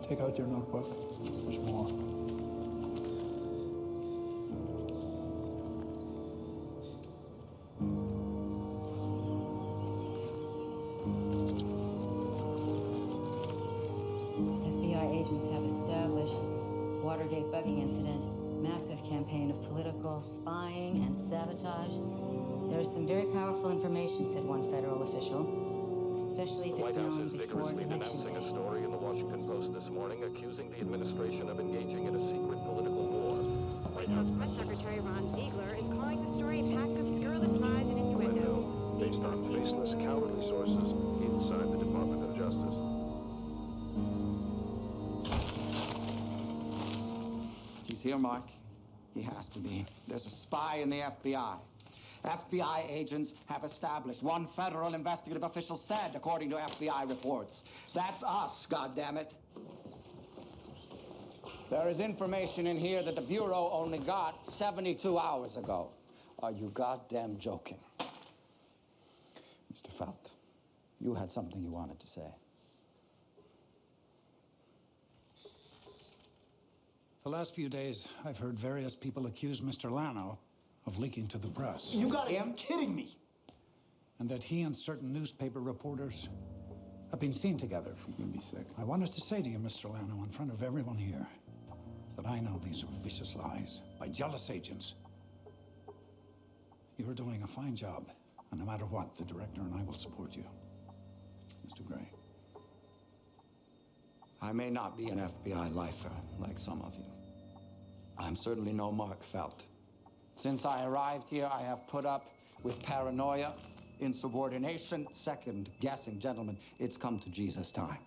Take out your notebook. There's more. FBI agents have established Watergate bugging incident, massive campaign of political spying and sabotage. There is some very powerful information, said one federal official, especially if it's known before election denouncing day. a story in the Washington Post this morning accusing the administration of engaging in a secret political war. White House Press Secretary Ron Ziegler is calling the story packed with scurrilous lies and innuendo. Based on faceless, cowardly sources inside the Department of Justice. He's here, Mark. He has to be. There's a spy in the FBI. FBI agents have established, one federal investigative official said, according to FBI reports. That's us, goddammit. There is information in here that the Bureau only got 72 hours ago. Are you goddamn joking? Mr. Felt, you had something you wanted to say. The last few days, I've heard various people accuse Mr. Lano of leaking to the press. You gotta be kidding me! And that he and certain newspaper reporters have been seen together. You can be sick. I want us to say to you, Mr. Lano, in front of everyone here, that I know these are vicious lies by jealous agents. You're doing a fine job, and no matter what, the director and I will support you. Mr. Gray. I may not be an FBI lifer like some of you. I'm certainly no Mark Felt. Since I arrived here, I have put up with paranoia, insubordination, second guessing. Gentlemen, it's come to Jesus time.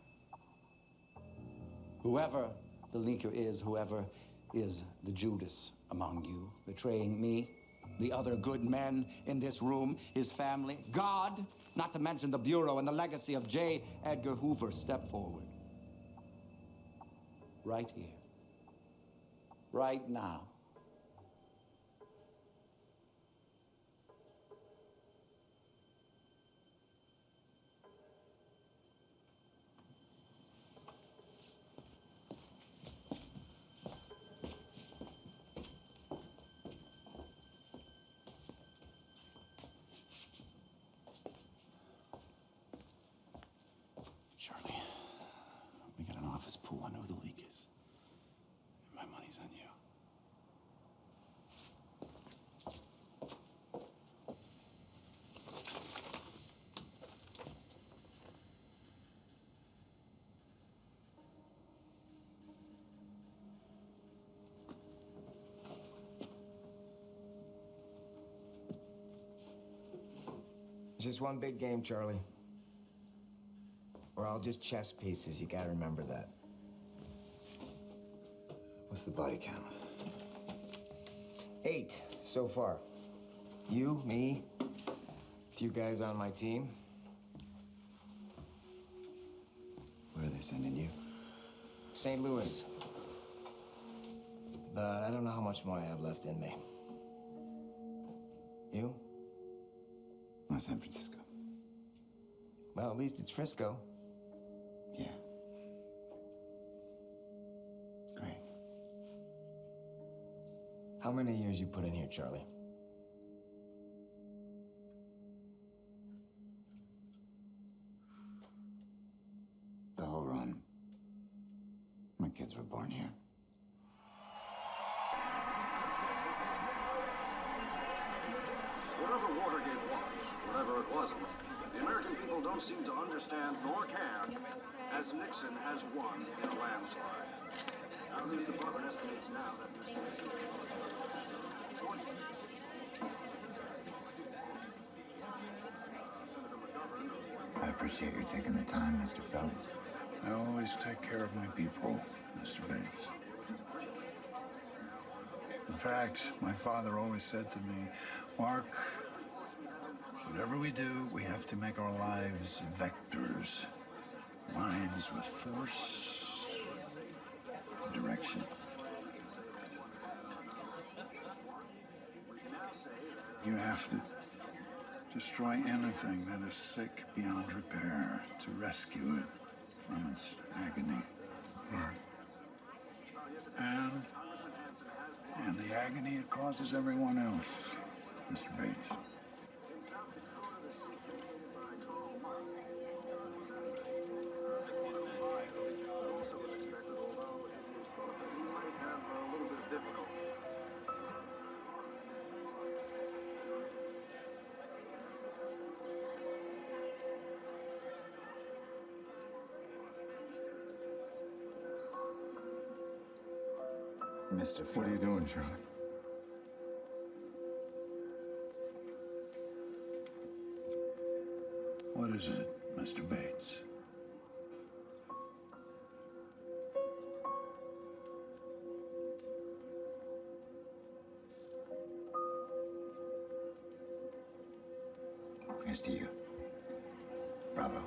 Whoever the leaker is, whoever is the Judas among you, betraying me, the other good men in this room, his family, God, not to mention the Bureau and the legacy of J. Edgar Hoover, step forward. Right here. Right now. Charlie, we got an office pool. I know who the leak is. My money's on you. It's just one big game, Charlie. We're all just chess pieces. You gotta remember that. What's the body count? 8 so far. You, me, a few guys on my team. Where are they sending you? St. Louis. But I don't know how much more I have left in me. You? San Francisco. Well, at least it's Frisco. Yeah. Great. How many years you put in here, Charlie? The whole run. My kids were born here. Whatever Watergate was, whatever it wasn't, the American people don't seem to understand nor care, as Nixon has won in a landslide. News Department estimates now that Mr. Nixon I appreciate you taking the time, Mr. Phelps. I always take care of my people, Mr. Bates. In fact, my father always said to me, Mark, whatever we do, we have to make our lives vectors. Lines with force and direction. You have to destroy anything that is sick beyond repair to rescue it from its agony. And the agony it causes everyone else, Mr. Bates. Mr. Phelps. What are you doing, Charlie? What is it, Mr. Bates? Here's to you. Bravo.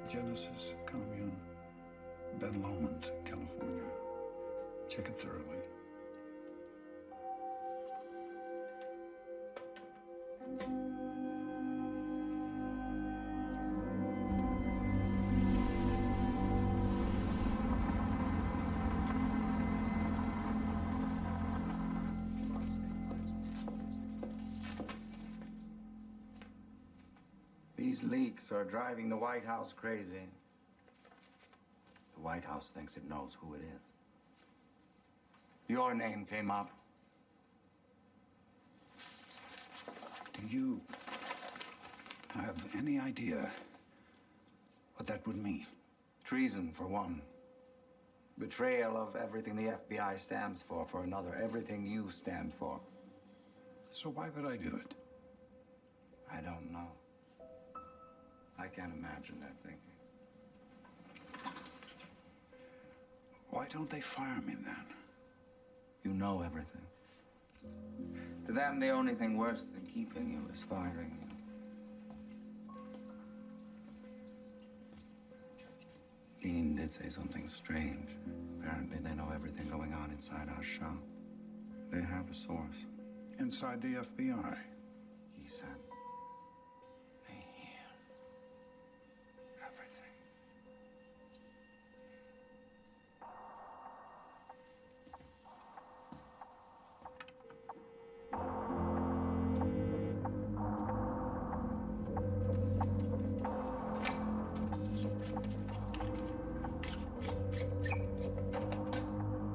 Genesis Commune, Ben Lomond, California. Check it thoroughly. These leaks are driving the White House crazy. The White House thinks it knows who it is. Your name came up. Do you have any idea what that would mean? Treason, for one. Betrayal of everything the FBI stands for another. Everything you stand for. So why would I do it? I don't know. I can't imagine their thinking. Why don't they fire me then? You know everything. To them, the only thing worse than keeping you is firing you. Dean did say something strange. Apparently, they know everything going on inside our shop. They have a source. Inside the FBI? He said.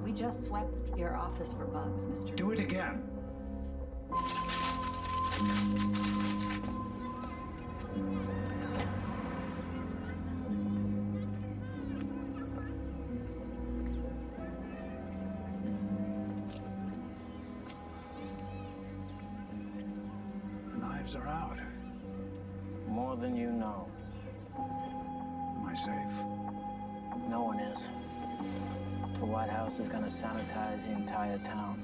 We just swept your office for bugs, Mr. Do it again. knives are out. More than you know. Am I safe? No one is. The White House is going to sanitize the entire town.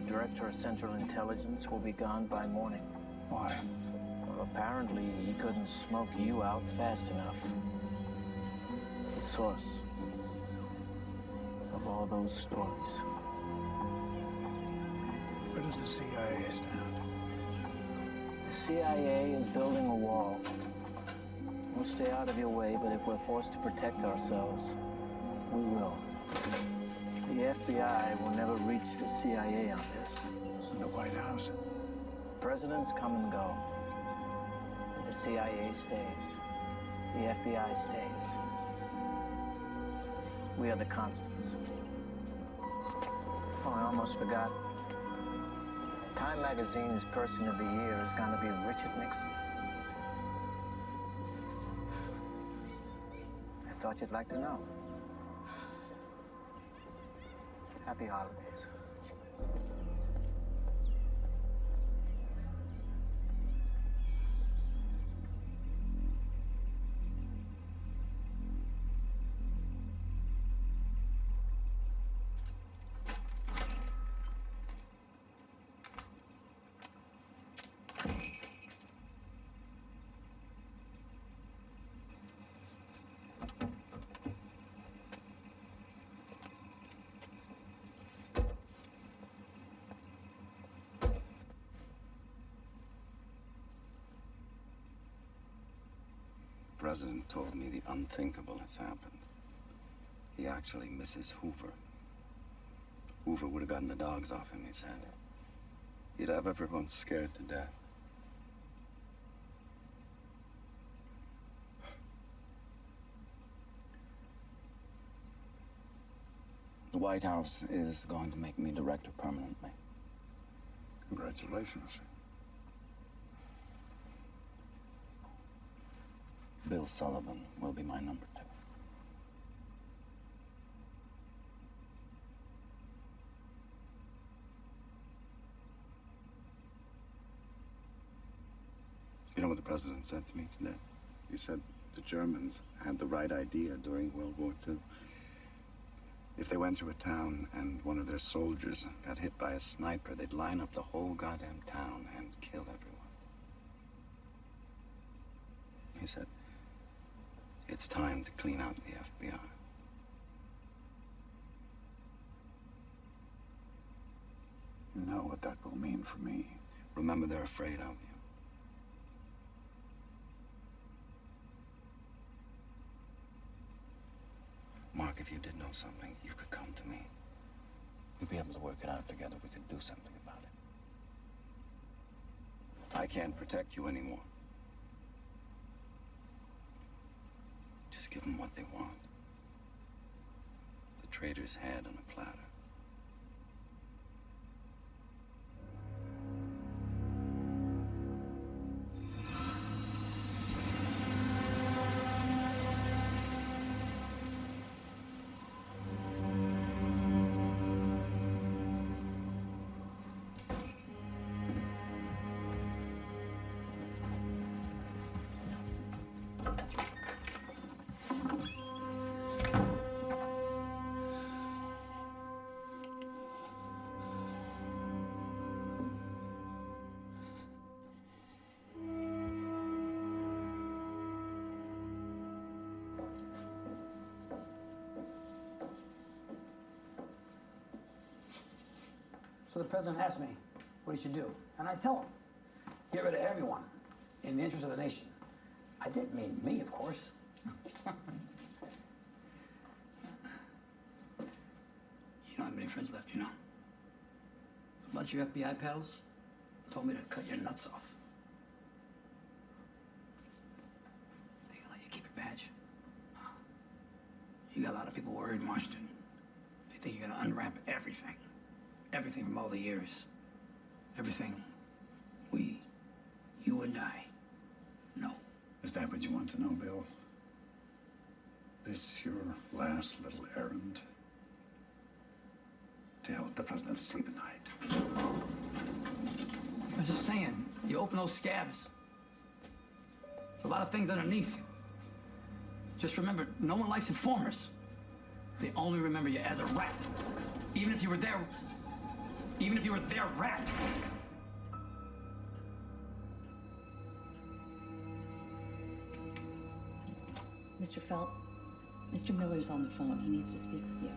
The Director of Central Intelligence will be gone by morning. Why? Well, apparently he couldn't smoke you out fast enough. The source of all those stories. Where does the CIA stand? The CIA is building a wall. We'll stay out of your way, but if we're forced to protect ourselves, we will. The FBI will never reach the CIA on this. And the White House? Presidents come and go. The CIA stays. The FBI stays. We are the constants. Oh, I almost forgot. Time Magazine's Person of the Year is going to be Richard Nixon. I thought you'd like to know. Happy holidays. The President told me the unthinkable has happened. He actually misses Hoover. Hoover would have gotten the dogs off him, he said. He'd have everyone scared to death. The White House is going to make me director permanently. Congratulations. Bill Sullivan will be my number 2. You know what the President said to me today? He said the Germans had the right idea during World War II. If they went through a town and one of their soldiers got hit by a sniper, they'd line up the whole goddamn town and kill everyone. He said, it's time to clean out the FBI. You know what that will mean for me. Remember, they're afraid of you. Mark, if you did know something, you could come to me. We'd be able to work it out together. We could do something about it. I can't protect you anymore. Just give them what they want. The traitor's head on a platter. So the president asked me what he should do, and I tell him, get rid of everyone in the interest of the nation. I didn't mean me, of course. You don't have many friends left, you know. A bunch of your FBI pals told me to cut your nuts off. They can let you keep your badge. You got a lot of people worried in Washington. They think you're gonna unwrap everything. Everything from all the years. Everything you and I know. Is that what you want to know, Bill? This your last little errand? To help the president sleep at night? I'm just saying, You open those scabs. A lot of things underneath. Just remember, no one likes informers. They only remember you as a rat. Even if you were their rat. Mr. Felt, Mr. Miller's on the phone. He needs to speak with you.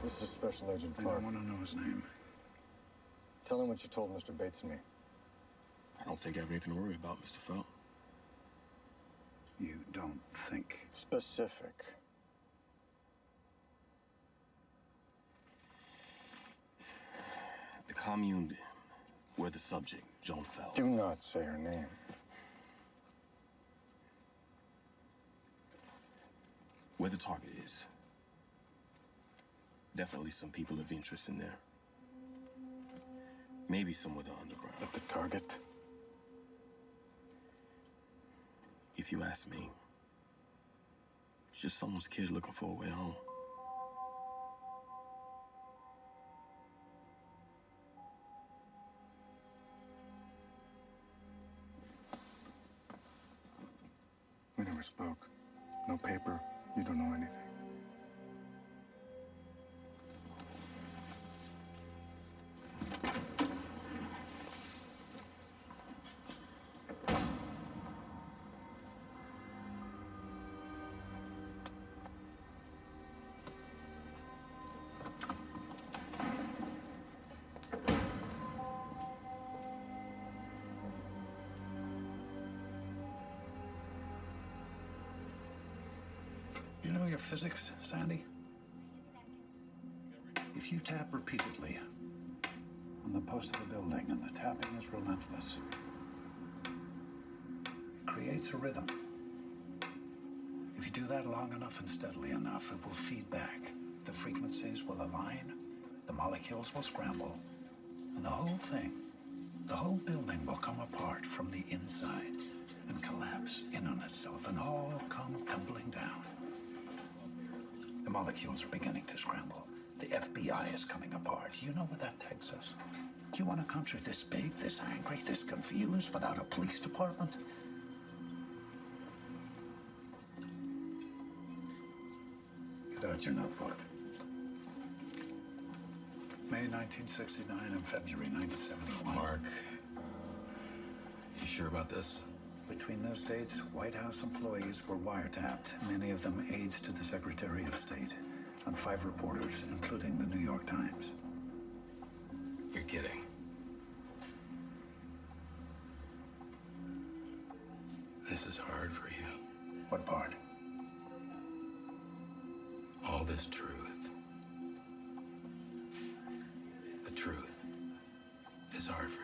This is Special Agent I Clark. don't want to know his name. Tell him what you told Mr. Bates and me. I don't think I have anything to worry about, Mr. Felt. You don't think. Specific. The commune, we're the subject, Joan Felt. Do not say her name. Where the target is. Definitely some people of interest in there. Maybe some with the underground. But the target? If you ask me, it's just someone's kid looking for a way home. We never spoke. No paper. You don't know anything. You know your physics, Sandy? If you tap repeatedly on the post of a building and the tapping is relentless, it creates a rhythm. If you do that long enough and steadily enough, it will feed back. The frequencies will align, the molecules will scramble, and the whole thing, the whole building will come apart from the inside and collapse in on itself and all come tumbling down. The molecules are beginning to scramble. The FBI is coming apart. Do you know where that takes us? Do you want a country this big, this angry, this confused, without a police department? Get out your notebook. May 1969 and February 1971. Mark, you sure about this? Between those dates, White House employees were wiretapped, many of them aides to the Secretary of State, and 5 reporters, including the New York Times. You're kidding. This is hard for you. What part? All this truth. The truth is hard for you.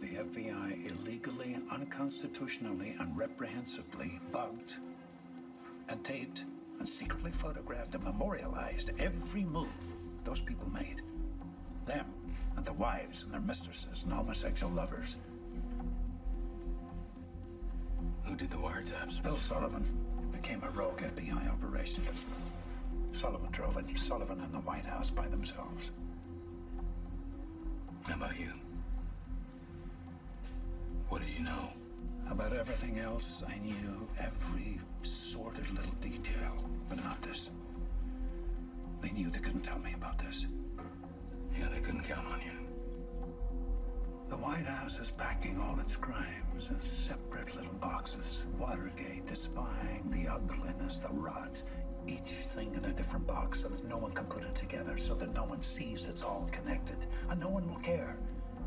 The FBI illegally, unconstitutionally, and reprehensibly bugged and taped and secretly photographed and memorialized every move those people made. Them and their wives and their mistresses and homosexual lovers. Who did the wiretaps? Bill Sullivan. It became a rogue FBI operation. Sullivan drove it. Sullivan and the White House by themselves. How about you? What did you know? About everything else, I knew every sordid little detail, but not this. They knew they couldn't tell me about this. Yeah, they couldn't count on you. The White House is packing all its crimes in separate little boxes. Watergate, the spying, the ugliness, the rot. Each thing in a different box so that no one can put it together, so that no one sees it's all connected. And no one will care.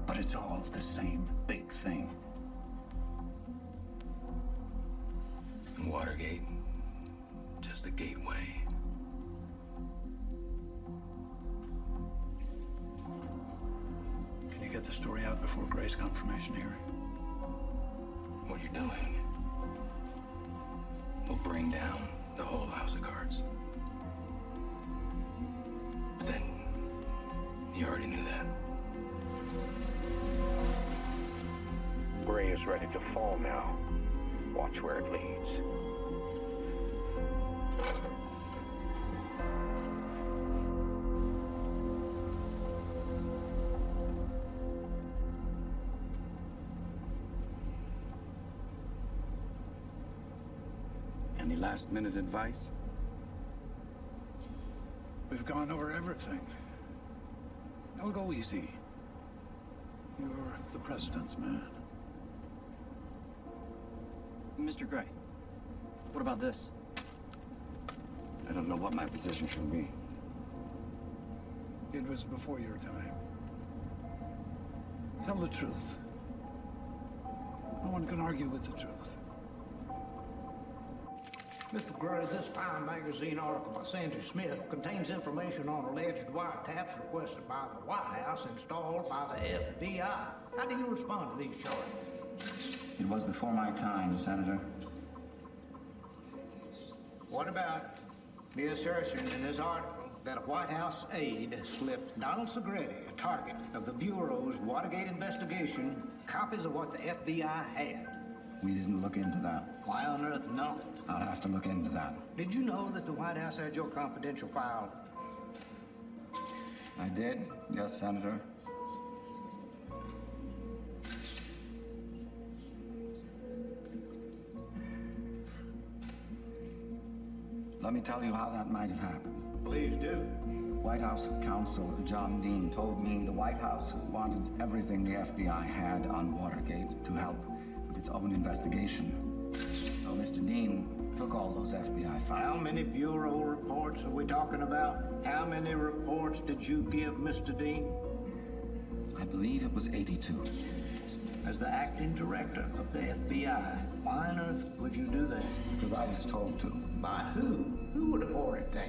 But it's all the same big thing. Watergate, just a gateway. Can you get the story out before Gray's confirmation hearing? What you're doing will bring down the whole house of cards. watch where it leads. Any last-minute advice? We've gone over everything. I'll go easy. You're the president's man. Mr. Gray, what about this? I don't know what my position should be. It was before your time. Tell the truth. No one can argue with the truth. Mr. Gray, this Time magazine article by Sandy Smith contains information on alleged wiretaps requested by the White House installed by the FBI. How do you respond to these charges? It was before my time, Senator. What about the assertion in this article that a White House aide slipped Donald Segretti, a target of the Bureau's Watergate investigation, copies of what the FBI had? We didn't look into that. Why on earth not? I'll have to look into that. Did you know that the White House had your confidential file? I did, yes, Senator. Let me tell you how that might have happened. Please do. White House counsel John Dean told me the White House wanted everything the FBI had on Watergate to help with its own investigation. So Mr. Dean took all those FBI files. How many Bureau reports are we talking about? How many reports did you give Mr. Dean? I believe it was 82. As the acting director of the FBI, why on earth would you do that? Because I was told to. By who? Who would have ordered that?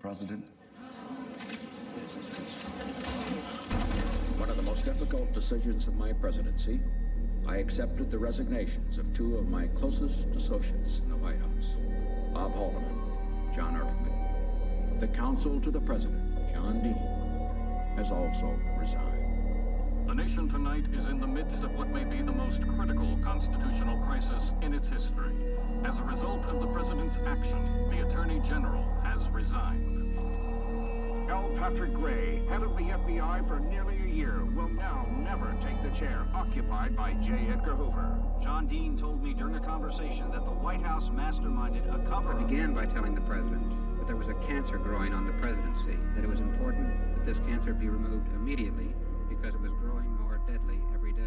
President? One of the most difficult decisions of my presidency, I accepted the resignations of two of my closest associates in the White House, Bob Haldeman, John Ehrlichman. The counsel to the president, John Dean, has also resigned. The nation tonight is in the midst of what may be the most critical constitutional crisis in its history. As a result of the president's action, the Attorney General has resigned. L. Patrick Gray, head of the FBI for nearly a year, will now never take the chair occupied by J. Edgar Hoover. John Dean told me during a conversation that the White House masterminded a cover. I began by telling the president that there was a cancer growing on the presidency, that it was important that this cancer be removed immediately because it was growing more deadly every day.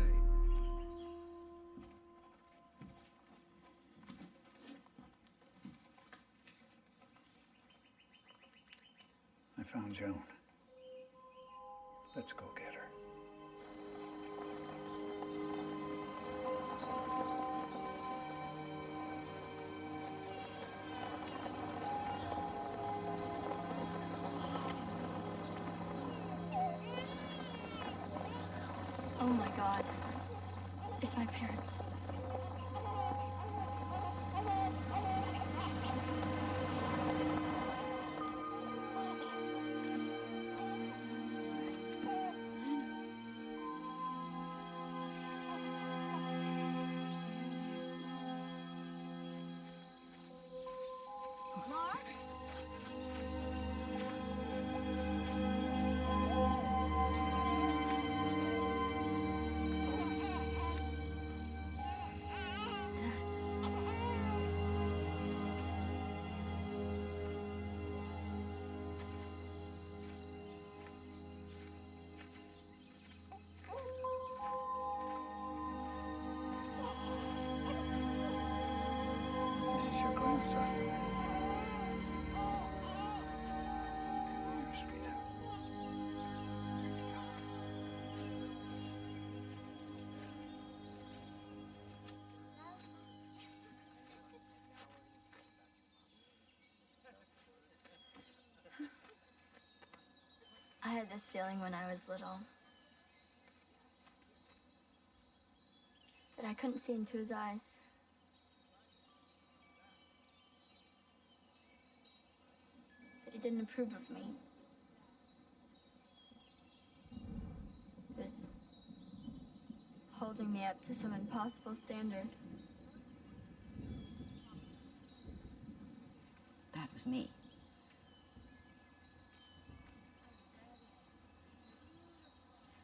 I found Joan. Let's go get her. Oh my God. It's my parents. This is your grandson. I had this feeling when I was little. That I couldn't see into his eyes. That he didn't approve of me. holding me up to some impossible standard. That was me.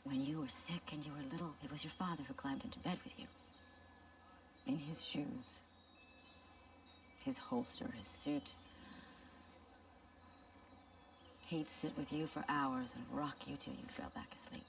When you were sick and you were little, it was your father who climbed into bed with you. In his shoes, his holster, his suit. He'd sit with you for hours and rock you till you fell back asleep.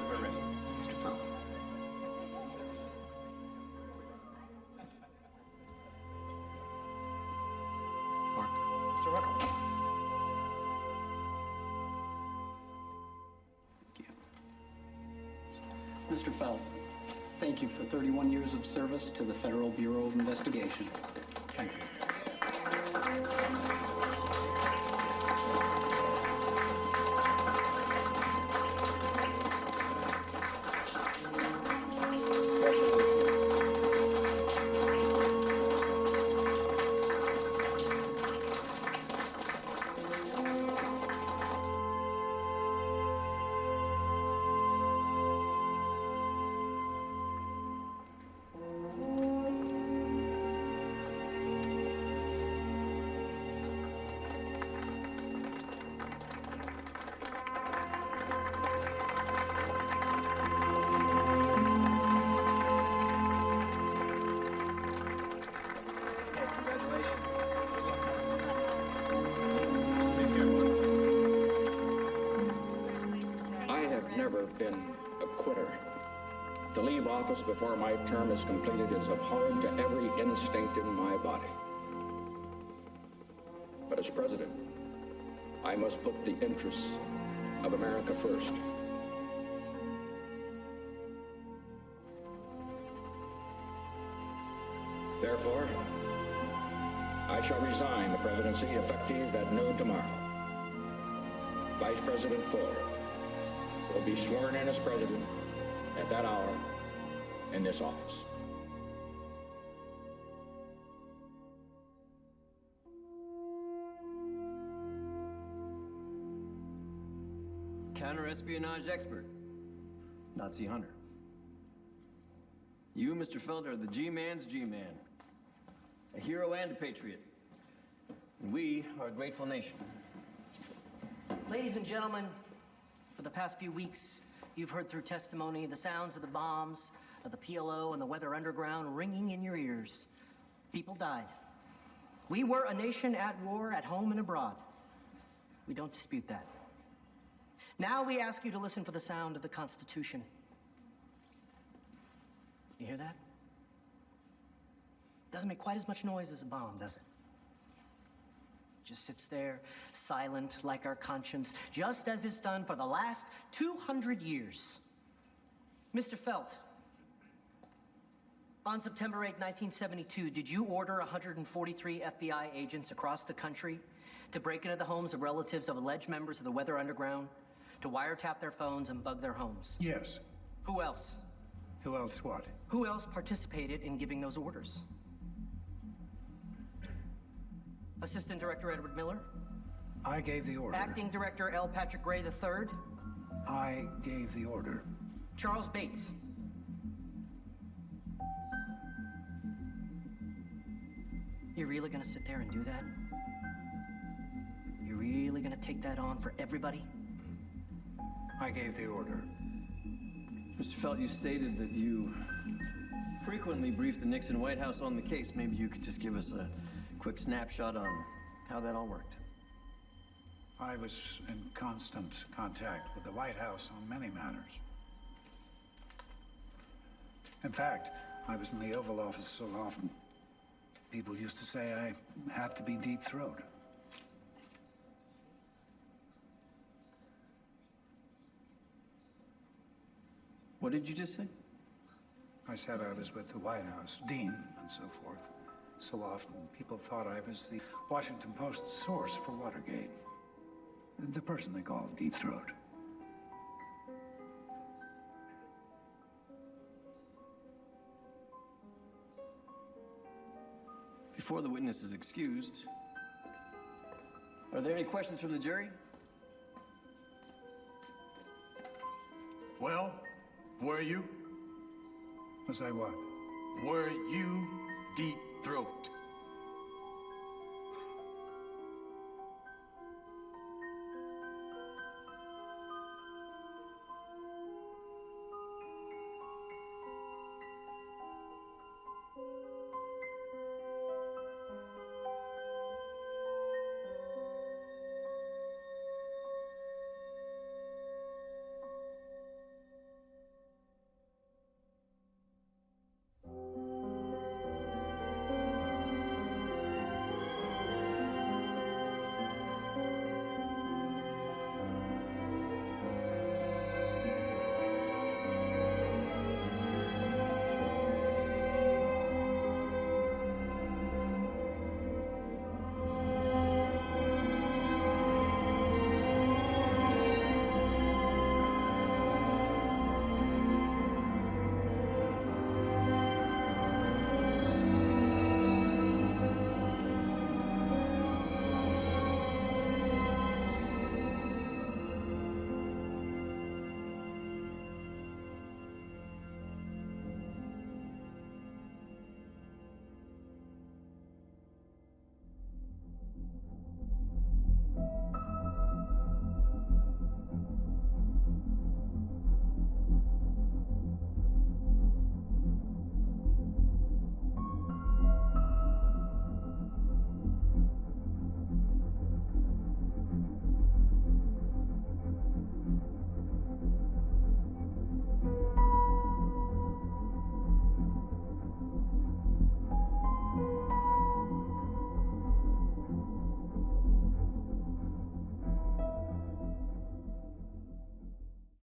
We're ready. Mr. Fowler. Mark. Mr. Ruckles. Mr. Feld, thank you for 31 years of service to the Federal Bureau of Investigation. Thank you. Been a quitter. To leave office before my term is completed is abhorrent to every instinct in my body. But as president, I must put the interests of America first. Therefore, I shall resign the presidency effective at noon tomorrow. Vice President Ford will be sworn in as president at that hour in this office. Counter-espionage expert, Nazi hunter. You, Mr. Felder, are the G-man's G-man. A hero and a patriot. And we are a grateful nation. Ladies and gentlemen, for the past few weeks, you've heard through testimony the sounds of the bombs, of the PLO and the Weather Underground ringing in your ears. People died. We were a nation at war at home and abroad. We don't dispute that. Now we ask you to listen for the sound of the Constitution. You hear that? Doesn't make quite as much noise as a bomb, does it? Just sits there, silent like our conscience, just as it's done for the last 200 years. Mr. Felt, on September 8, 1972, did you order 143 FBI agents across the country to break into the homes of relatives of alleged members of the Weather Underground, to wiretap their phones and bug their homes? Yes. Who else? Who else what? Who else participated in giving those orders? Assistant Director Edward Miller? I gave the order. Acting Director L. Patrick Gray III? I gave the order. Charles Bates? You're really gonna sit there and do that? You're really gonna take that on for everybody? I gave the order. Mr. Felt, you stated that you frequently briefed the Nixon White House on the case. Maybe you could just give us a quick snapshot on how that all worked. I was in constant contact with the White House on many matters. In fact, I was in the Oval Office so often, people used to say I had to be deep throat. What did you just say? I said I was with the White House, Dean, and so forth. So often, people thought I was the Washington Post source for Watergate. The person they call Deep Throat. Before the witness is excused, are there any questions from the jury? Well, were you? Was I what? Were you Deep Throat?